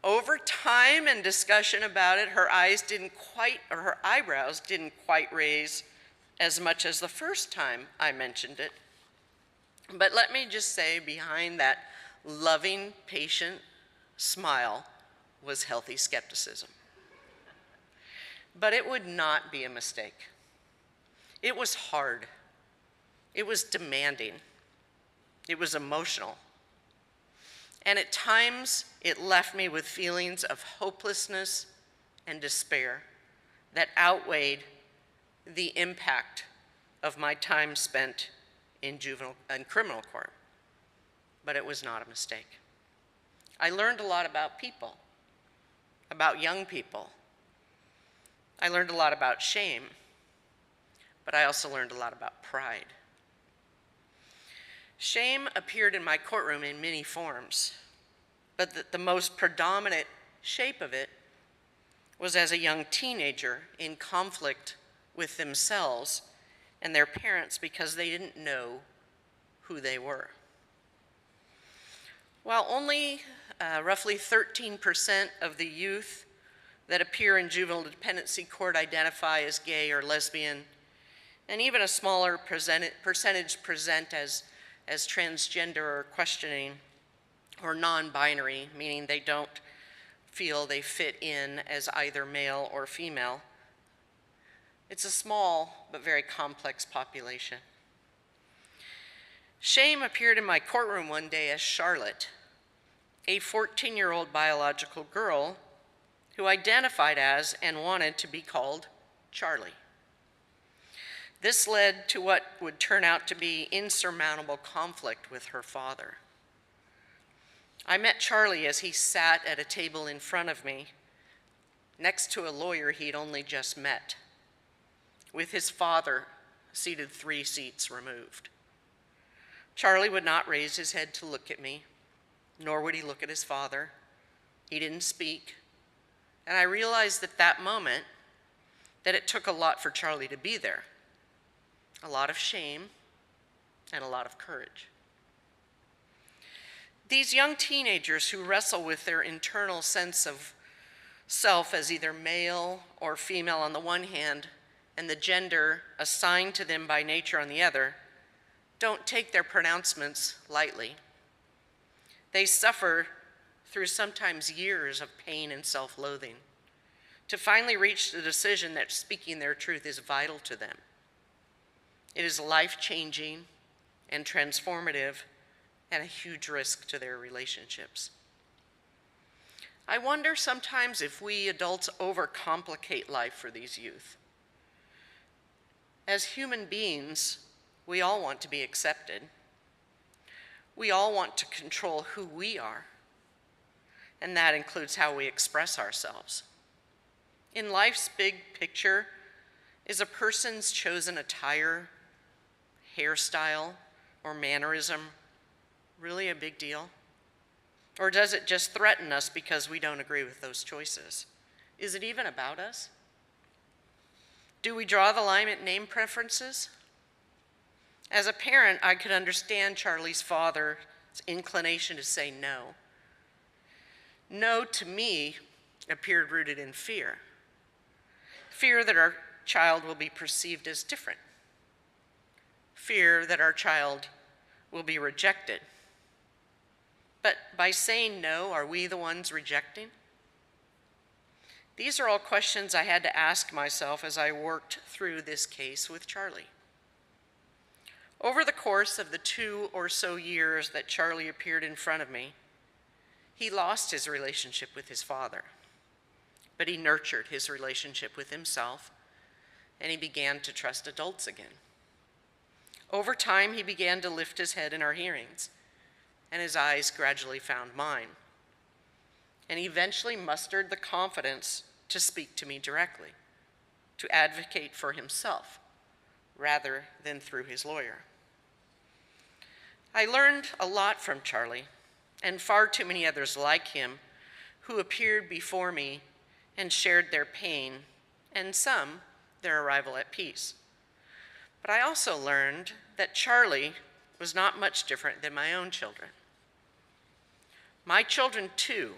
Over time and discussion about it, her eyebrows didn't quite raise as much as the first time I mentioned it. But let me just say, behind that loving, patient smile was healthy skepticism. But it would not be a mistake. It was hard. It was demanding. It was emotional. And at times, it left me with feelings of hopelessness and despair that outweighed the impact of my time spent in juvenile and criminal court. But it was not a mistake. I learned a lot about people, about young people. I learned a lot about shame, but I also learned a lot about pride. Shame appeared in my courtroom in many forms, but the most predominant shape of it was as a young teenager in conflict with themselves and their parents because they didn't know who they were. While only roughly 13% of the youth that appear in juvenile dependency court identify as gay or lesbian, and even a smaller percentage present as transgender or questioning or non-binary, meaning they don't feel they fit in as either male or female. It's a small but very complex population. Shame appeared in my courtroom one day as Charlotte, a 14-year-old biological girl who identified as and wanted to be called Charlie. This led to what would turn out to be insurmountable conflict with her father. I met Charlie as he sat at a table in front of me, next to a lawyer he'd only just met, with his father seated 3 seats removed. Charlie would not raise his head to look at me, nor would he look at his father. He didn't speak. And I realized at that moment that it took a lot for Charlie to be there. A lot of shame and a lot of courage. These young teenagers who wrestle with their internal sense of self as either male or female on the one hand and the gender assigned to them by nature on the other don't take their pronouncements lightly. They suffer through sometimes years of pain and self-loathing to finally reach the decision that speaking their truth is vital to them. It is life-changing and transformative and a huge risk to their relationships. I wonder sometimes if we adults overcomplicate life for these youth. As human beings, we all want to be accepted. We all want to control who we are, and that includes how we express ourselves. In life's big picture, is a person's chosen attire, hairstyle, or mannerism really a big deal? Or does it just threaten us because we don't agree with those choices? Is it even about us? Do we draw the line at name preferences? As a parent, I could understand Charlie's father's inclination to say no. No, to me, appeared rooted in fear. Fear that our child will be perceived as different. Fear that our child will be rejected. But by saying no, are we the ones rejecting? These are all questions I had to ask myself as I worked through this case with Charlie. Over the course of the 2 or so years that Charlie appeared in front of me, he lost his relationship with his father, but he nurtured his relationship with himself, and he began to trust adults again. Over time, he began to lift his head in our hearings, and his eyes gradually found mine. And he eventually mustered the confidence to speak to me directly, to advocate for himself, rather than through his lawyer. I learned a lot from Charlie, and far too many others like him, who appeared before me and shared their pain, and some their arrival at peace. But I also learned that Charlie was not much different than my own children. My children, too,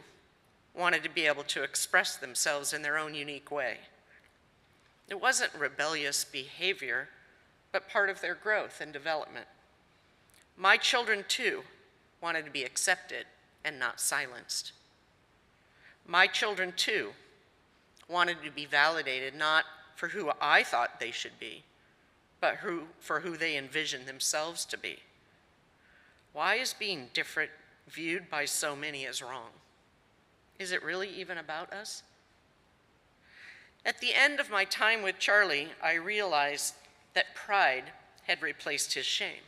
wanted to be able to express themselves in their own unique way. It wasn't rebellious behavior, but part of their growth and development. My children, too, wanted to be accepted and not silenced. My children, too, wanted to be validated not for who I thought they should be, but for who they envisioned themselves to be. Why is being different viewed by so many as wrong? Is it really even about us? At the end of my time with Charlie, I realized that pride had replaced his shame.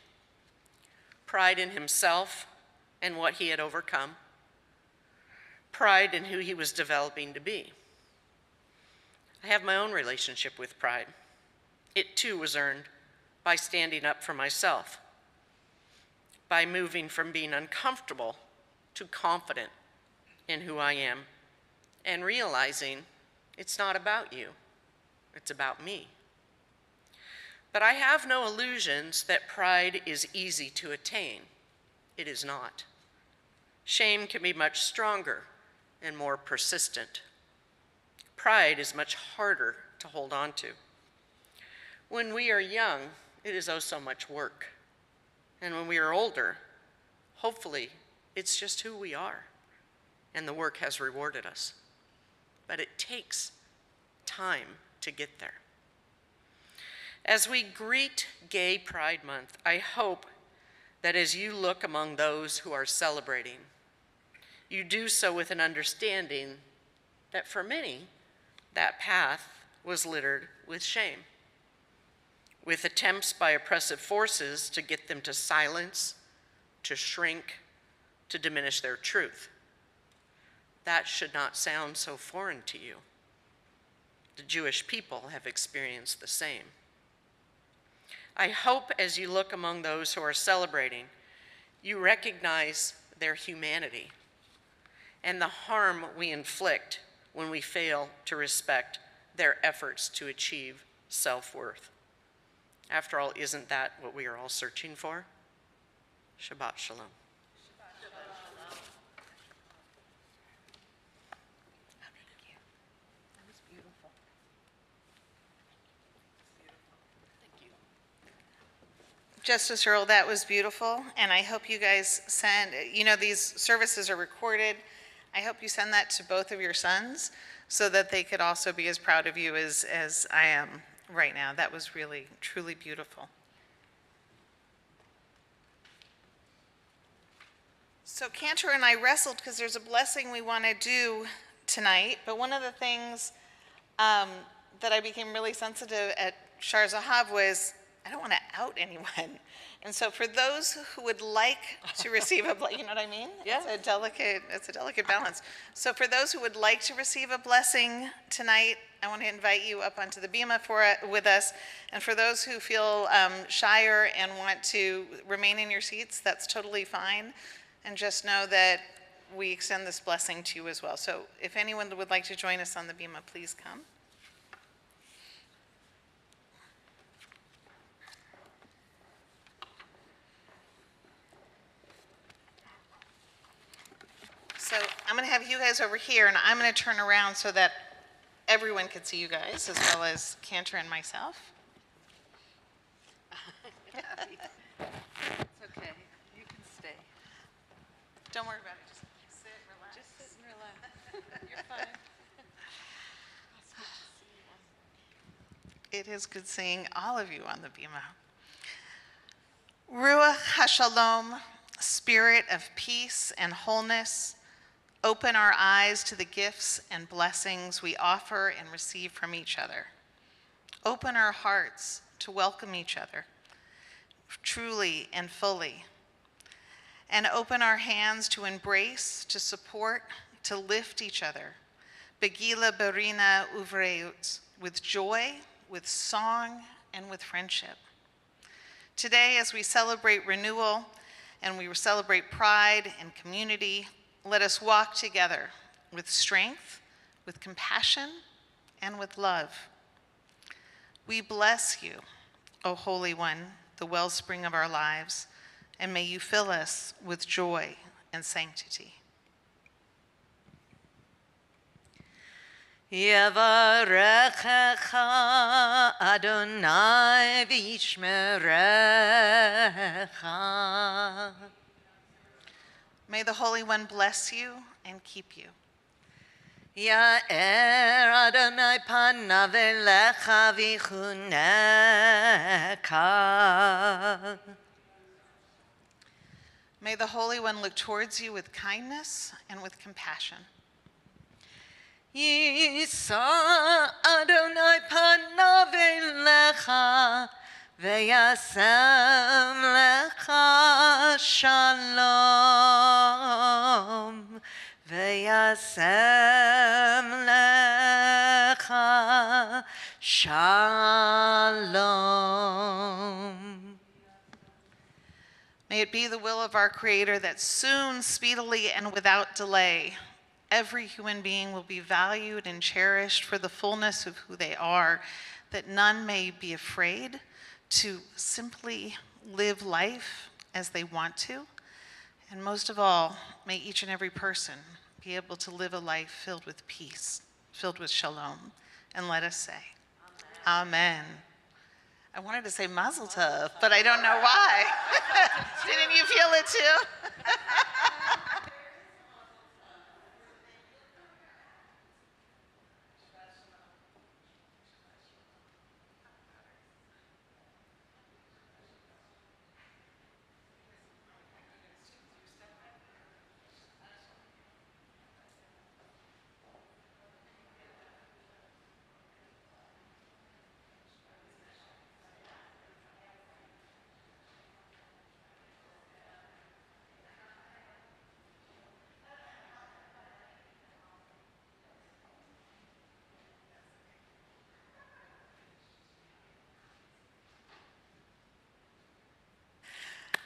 Pride in himself and what he had overcome. Pride in who he was developing to be. I have my own relationship with pride. It too was earned by standing up for myself, by moving from being uncomfortable to confident in who I am, and realizing it's not about you, it's about me. But I have no illusions that pride is easy to attain. It is not. Shame can be much stronger and more persistent. Pride is much harder to hold on to. When we are young, it is oh so much work. And when we are older, hopefully it's just who we are, and the work has rewarded us. But it takes time to get there. As we greet Gay Pride Month, I hope that as you look among those who are celebrating, you do so with an understanding that for many, that path was littered with shame, with attempts by oppressive forces to get them to silence, to shrink, to diminish their truth. That should not sound so foreign to you. The Jewish people have experienced the same. I hope as you look among those who are celebrating, you recognize their humanity and the harm we inflict when we fail to respect their efforts to achieve self-worth. After all, isn't that what we are all searching for? Shabbat Shalom. Justice Earl, that was beautiful, and I hope you guys send, these services are recorded. I hope you send that to both of your sons so that they could also be as proud of you as I am right now. That was really, truly beautiful. So Cantor and I wrestled because there's a blessing we want to do tonight, but one of the things that I became really sensitive at Shar Zahav was I don't want to out anyone. And so for those who would like to receive a blessing, you know what I mean? Yeah. It's a delicate balance. So for those who would like to receive a blessing tonight, I want to invite you up onto the bima with us. And for those who feel shyer and want to remain in your seats, that's totally fine. And just know that we extend this blessing to you as well. So if anyone would like to join us on the bima, please come. So I'm going to have you guys over here, and I'm going to turn around so that everyone can see you guys, as well as Cantor and myself. It's okay. You can stay. Don't worry about it. Just sit, relax. Just sit and relax. You're fine. It is good seeing all of you on the bima. Ruach HaShalom, spirit of peace and wholeness, open our eyes to the gifts and blessings we offer and receive from each other. Open our hearts to welcome each other, truly and fully. And open our hands to embrace, to support, to lift each other. Begila Berina Uvreut, with joy, with song, and with friendship. Today, as we celebrate renewal and we celebrate pride and community, let us walk together with strength, with compassion, and with love. We bless you, O Holy One, the wellspring of our lives, and may you fill us with joy and sanctity. Yavarechecha Adonai v'yishmerecha. May the Holy One bless you and keep you. Ya'er Adonai panav elecha v'chuneka. May the Holy One look towards you with kindness and with compassion. Yisa Adonai panav elecha v'yasem lecha shalom. V'yasem lecha shalom. May it be the will of our Creator that soon, speedily, and without delay, every human being will be valued and cherished for the fullness of who they are, that none may be afraid to simply live life as they want to. And most of all, may each and every person be able to live a life filled with peace, filled with shalom. And let us say, Amen. I wanted to say mazel tov, but I don't know why. Didn't you feel it too?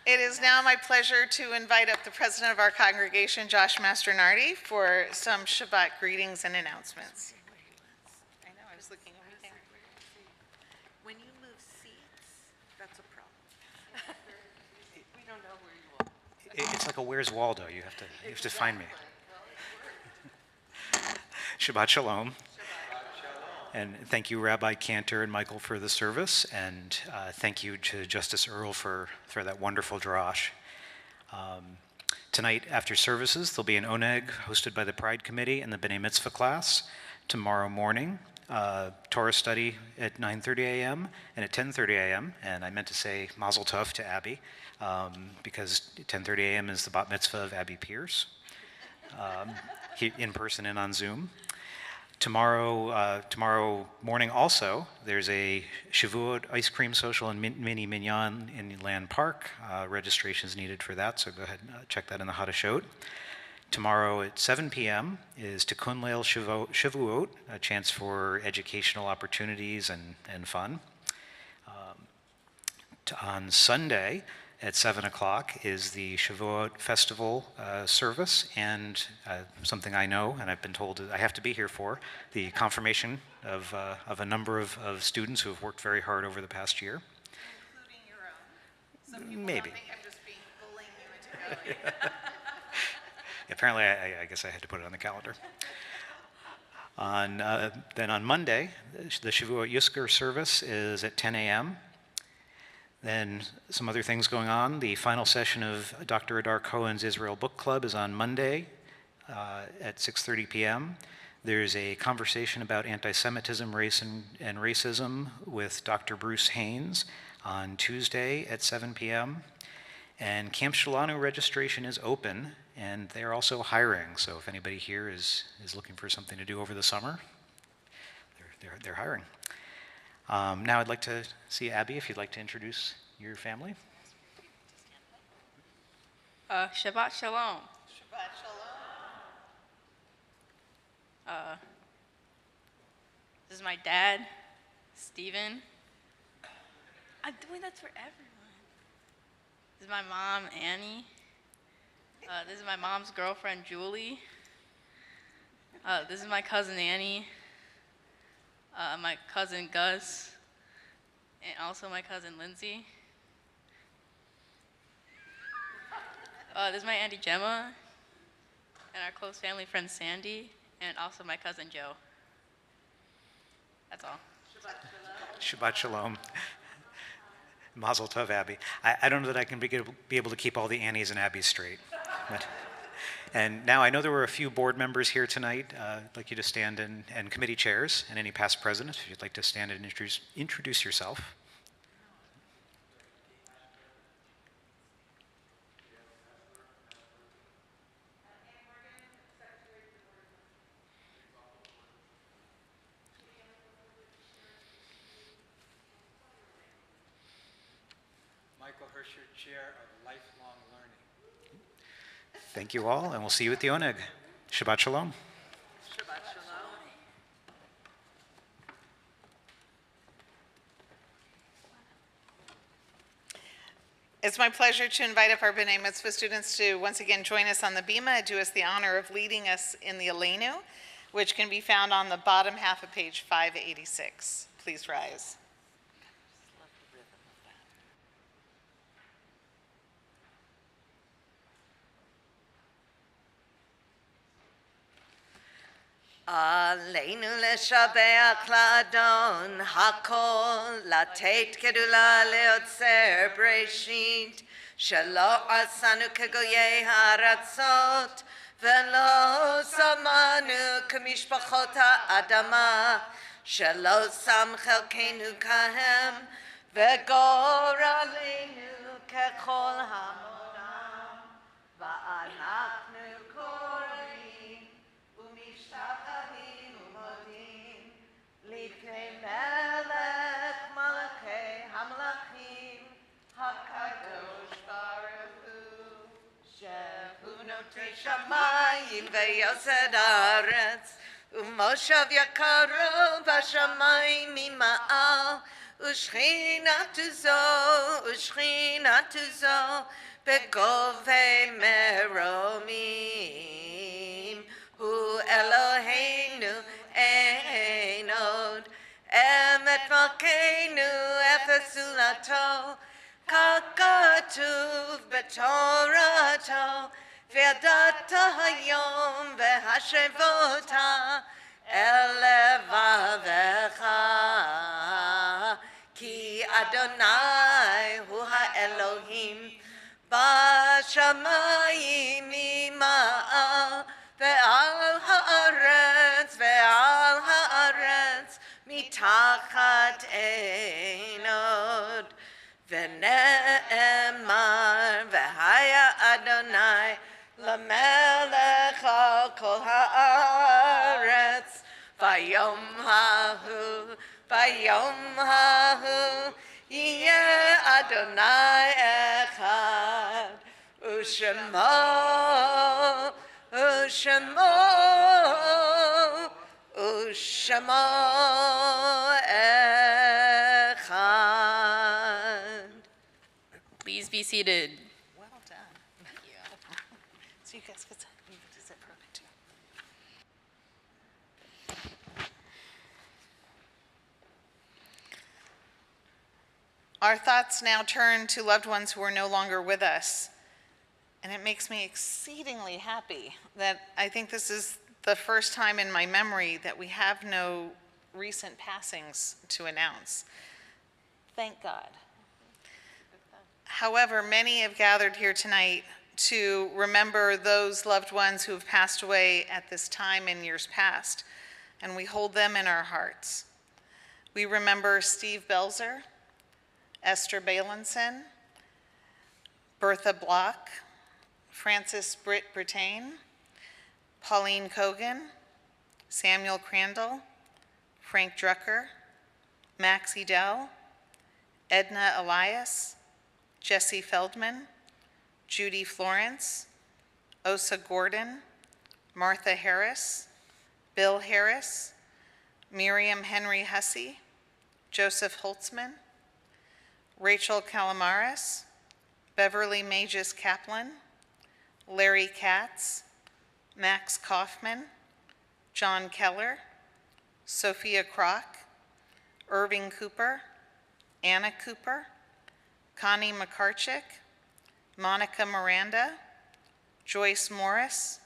It is now my pleasure to invite up the president of our congregation, Josh Masternardi, for some Shabbat greetings and announcements. I know, I was looking over there. When you move seats, that's a problem. We don't know where you are. It's like a Where's Waldo? You have to find me. Shabbat Shalom. And thank you, Rabbi Cantor and Michael, for the service, and thank you to Justice Earl for that wonderful drash. Tonight, after services, there'll be an oneg hosted by the Pride Committee and the B'nai Mitzvah class. Tomorrow morning, Torah study at 9:30 a.m. and at 10:30 a.m. And I meant to say Mazel Tov to Abby, because 10:30 a.m. is the bat mitzvah of Abby Pierce, in person and on Zoom. Tomorrow morning also, there's a Shavuot ice cream social and mini minyan in Land Park. Registration is needed for that, so go ahead and check that in the Hadashot. Tomorrow at 7 p.m. is Tikkun Leil Shavuot, a chance for educational opportunities and fun. On Sunday at 7 o'clock is the Shavuot Festival service, and something I know and I've been told I have to be here for, the confirmation of a number of students who have worked very hard over the past year. Including your own. Some people Maybe. think I'm just being bullying you into going. Apparently, I guess I had to put it on the calendar. Then on Monday, the Shavuot Yusker service is at 10 a.m. Then some other things going on. The final session of Dr. Adar Cohen's Israel Book Club is on Monday at 6:30 p.m. There's a conversation about anti-Semitism, race, and racism with Dr. Bruce Haynes on Tuesday at 7 p.m. And Camp Shalanu registration is open, and they're also hiring. So if anybody here is looking for something to do over the summer, they're hiring. Now I'd like to see Abby, if you'd like to introduce your family. Shabbat Shalom. Shabbat shalom. This is my dad, Steven. I'm doing that for everyone. This is my mom, Annie. This is my mom's girlfriend, Julie. This is my cousin, Annie. My cousin, Gus. And also my cousin, Lindsay. This is my auntie, Gemma. And our close family friend, Sandy. And also my cousin, Joe. That's all. Shabbat Shalom. Mazel Tov, Abby. I don't know that I can be able to keep all the Annies and Abbies straight. And now I know there were a few board members here tonight. I'd like you to stand and committee chairs and any past presidents, if you'd like to stand and introduce yourself. Chair of Lifelong Learning. Thank you all, and we'll see you at the Oneg. Shabbat Shalom. Shabbat Shalom. It's my pleasure to invite up our B'nai Mitzvah students to once again join us on the Bima and do us the honor of leading us in the Aleinu, which can be found on the bottom half of page 586. Please rise. Aleinu leshabeach la'adon hakol, latet Getulah leotzer breshit, shelo asanu kegoyei haratzot, velo samanu kemishpachot ha'adama, shelo sam chelkeinu kahem, vegor aleinu kechol hamonam, va'anachnu korim, umishtachavim umodim, lifnei melech malachei hamlachim, hakadosh baruch hu, shehu notei shamayim veyosed haaretz, umoshav yakaro b'shamayim mima'al, ushchinatu zo begovei meromim, hu Eloheinu ein od, emet malkeinu efesulato, kakatuv betorato, v'yadata hayom v'hashevota, elevavecha, ki Adonai hu ha'Elohim, b'shamayim ima'al, ve'al ha'aretz, mitachat einod, ve'ne'emar, ve'haya Adonai, lamelech al kol ha'aretz, vayom hahu, yeh Adonai echad, u'shemo echad. Please be seated. Well done. Thank you. So you guys get to sit for a bit too. Our thoughts now turn to loved ones who are no longer with us. And it makes me exceedingly happy that I think this is the first time in my memory that we have no recent passings to announce. Thank God. However, many have gathered here tonight to remember those loved ones who have passed away at this time in years past, and we hold them in our hearts. We remember Steve Belzer, Esther Balinson, Bertha Block, Frances Britt Brittain, Pauline Cogan, Samuel Crandall, Frank Drucker, Max Edel, Edna Elias, Jesse Feldman, Judy Florence, Osa Gordon, Martha Harris, Bill Harris, Miriam Henry Hussey, Joseph Holtzman, Rachel Calamaris, Beverly Mages Kaplan, Larry Katz, Max Kaufman, John Keller, Sophia Kroc, Irving Cooper, Anna Cooper, Connie McCarchick, Monica Miranda, Joyce Morris,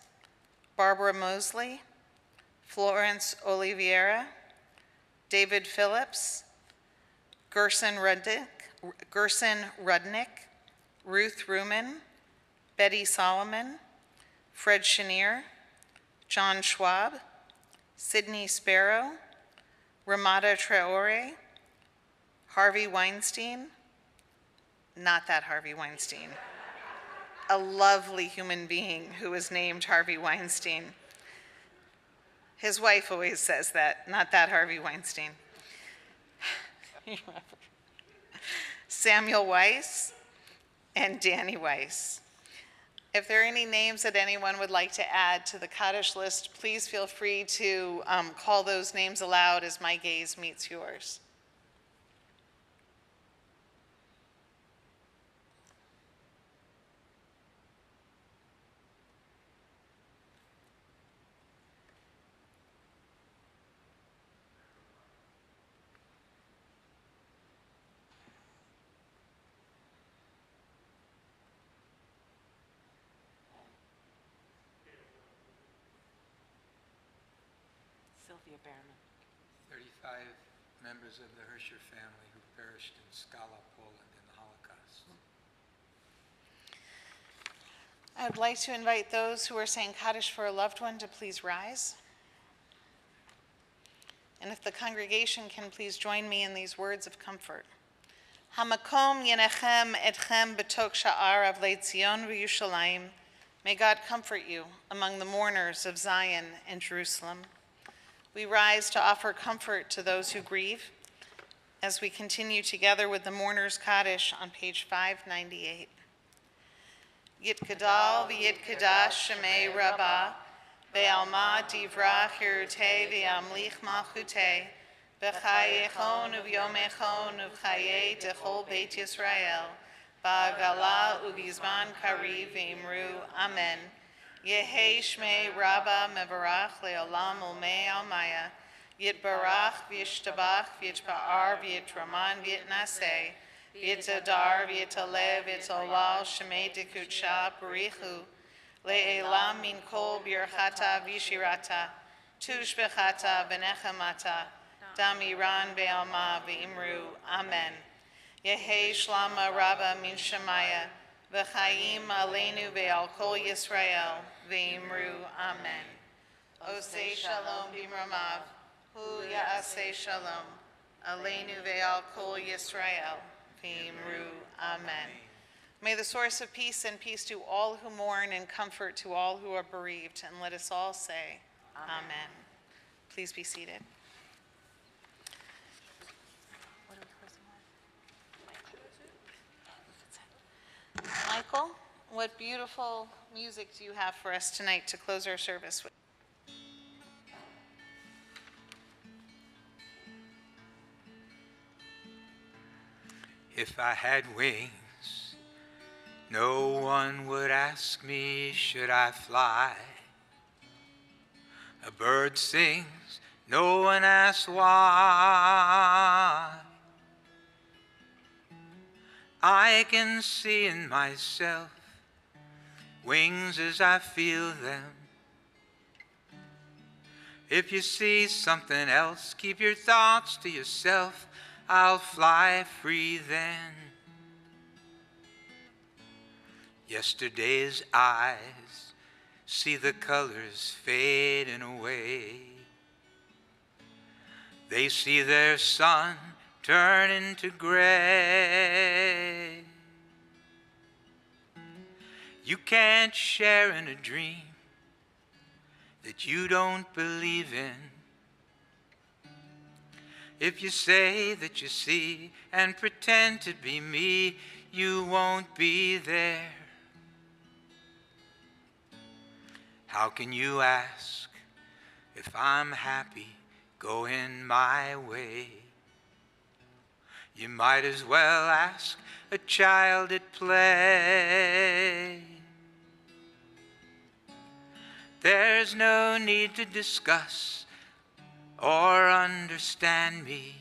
Barbara Mosley, Florence Oliveira, David Phillips, Gerson Rudnick, Ruth Ruman, Betty Solomon, Fred Chenier, John Schwab, Sidney Sparrow, Ramada Traore, Harvey Weinstein, not that Harvey Weinstein, a lovely human being who was named Harvey Weinstein. His wife always says that, not that Harvey Weinstein. Samuel Weiss and Danny Weiss. If there are any names that anyone would like to add to the Kaddish list, please feel free to call those names aloud as my gaze meets yours. Sylvia Behrman. 35 members of the Herscher family who perished in Skala, Poland in the Holocaust. I'd like to invite those who are saying Kaddish for a loved one to please rise. And if the congregation can please join me in these words of comfort. Hamakom yenechem etchem betok sha'ar avlei Tzion v'Yushalayim. May God comfort you among the mourners of Zion and Jerusalem. We rise to offer comfort to those who grieve as we continue together with the Mourners Kaddish on page 598. Yitkadal v'yitkadash shemei Rabbah, ve'alma divra chirutei ve'amlich malchutei, v'chayechon uvyomechon uv'chayei techol Beit Yisrael, ba'agala uv'yizman kariv ve'imru, Amen. Yehei Shmei Rabba Mevarach Leolam Olmei Almaya, Yitbarach V'yishtabach V'yitba'ar V'yitraman V'yitnaseh, V'yitadar V'yitalev V'yitolal Shemei Dekutsha Barichu, Le'elam Min Kol Birchata V'yishirata, Tush Bechata V'nechamata, Damiran Ve'alma V'imru, Amen. Yehei Shlama Rabba Min Shemaya, V'chaim aleinu ve'al kol Yisrael, ve'imru, Amen. Osei shalom b'mramav, hu ya'aseh shalom, aleinu ve'al kol Yisrael, ve'imru, Amen. May the source of peace and peace to all who mourn and comfort to all who are bereaved, and let us all say, Amen. Please be seated. Michael, what beautiful music do you have for us tonight to close our service with? If I had wings, no one would ask me, should I fly? A bird sings, no one asks why. I can see in myself wings as I feel them. If you see something else, keep your thoughts to yourself. I'll fly free then. Yesterday's eyes see the colors fading away. They see their sun turn into gray. You can't share in a dream that you don't believe in. If you say that you see and pretend to be me, you won't be there. How can you ask if I'm happy going my way? You might as well ask a child at play. There's no need to discuss or understand me.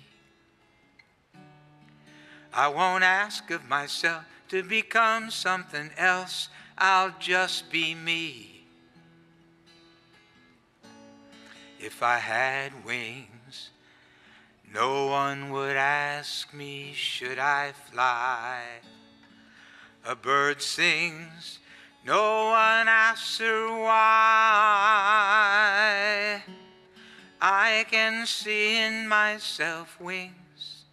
I won't ask of myself to become something else. I'll just be me. If I had wings, No one would ask me, should I fly? A bird sings, no one asks her why. I can see in myself wings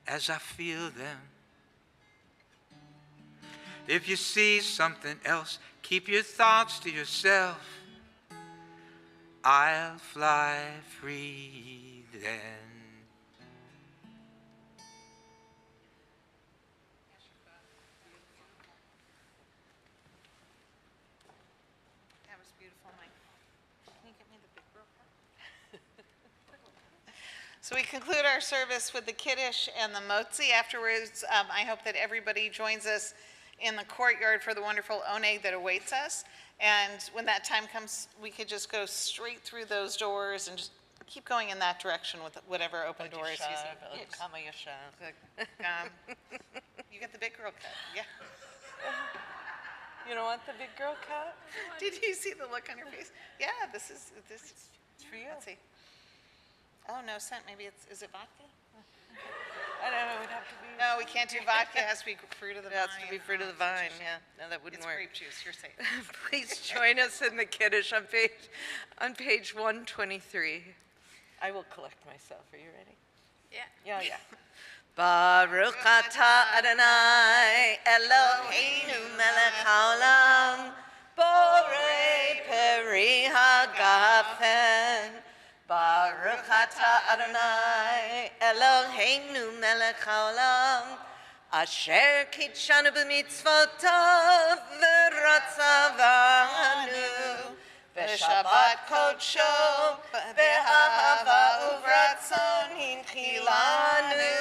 as I feel them. If you see something else, keep your thoughts to yourself. I'll fly free then. That was beautiful, Mike. Can you get me the big girl cup? So we conclude our service with the Kiddush and the Motzi. Afterwards, I hope that everybody joins us in the courtyard for the wonderful oneg that awaits us. And when that time comes, we could just go straight through those doors and just keep going in that direction with whatever open door is using. You get the big girl cut, yeah. You don't want the big girl cut? Did you see the look on your face? Yeah, this is It's for you. let's see. Oh, no scent, maybe is it vodka? I don't know, it would have to be. No, we can't do vodka, it has to be fruit of the It vine. has to be fruit of the vine, yeah. No, that wouldn't It's work. grape juice, you're safe. Please join us in the Kiddush on page 123. I will collect myself. Are you ready? Yeah. Yeah. Baruch atah Adonai Eloheinu melech haolam borei peri hagafen. Baruch atah Adonai Eloheinu melech haolam asher kitshanu b'mitzvotav v'ratzavanu v'shabbat kodsho b'ahava uvratzon hinchilanu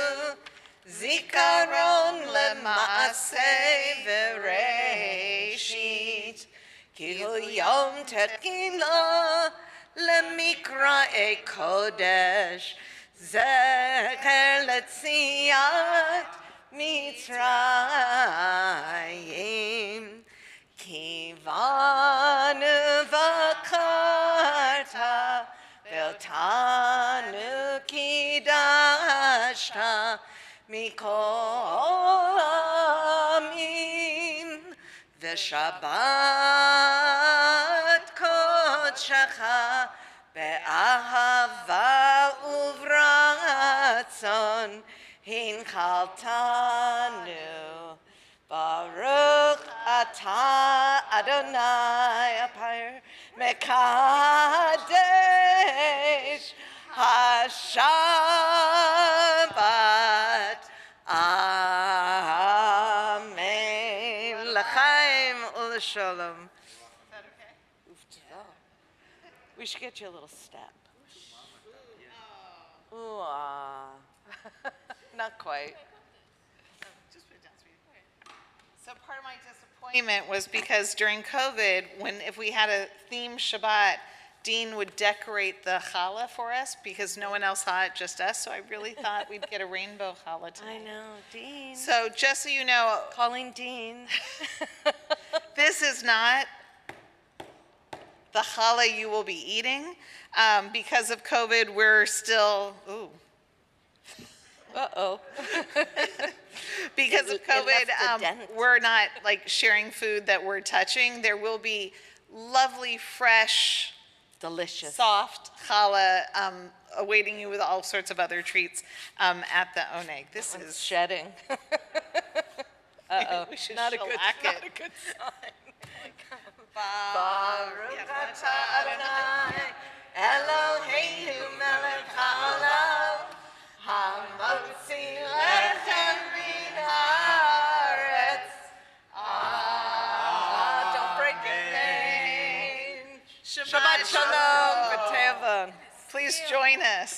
zikaron lemaaseh v'reishit ki hu yom tetchila lemikra'ei kodesh zecher letziat Mitzrayim kivanu vakarta veltanu kidashta mikol amim v'shabbat kodshecha be'ahava uvratzon hinchaltanu Baruch atah Adonai Apayr Mekadesh HaShabbat Amen L'chaim u'l'sholom. Is that okay? We should get you a little step. Ooh, ah. Not quite. Just put it down, sweetie. So part of my disappointment was because during COVID, if we had a theme Shabbat, Dean would decorate the challah for us because no one else saw it, just us. So I really thought we'd get a rainbow challah I tonight. know, Dean. So just so you know, Calling Dean. this is not the challah you will be eating. Because of COVID, we're still, Uh-oh. because of It left COVID, a dent. we're not like sharing food that we're touching. There will be lovely, fresh, Delicious. soft challah awaiting you with all sorts of other treats at the oneg. This It's is shedding. Uh-oh. We should Not a good, shellac not it. a good sign. Baruch atah Adonai Eloheinu melech haolam hamotzi lechem min haaretz. Don't break your name. Shabbat shalom. B'teva. Please join us.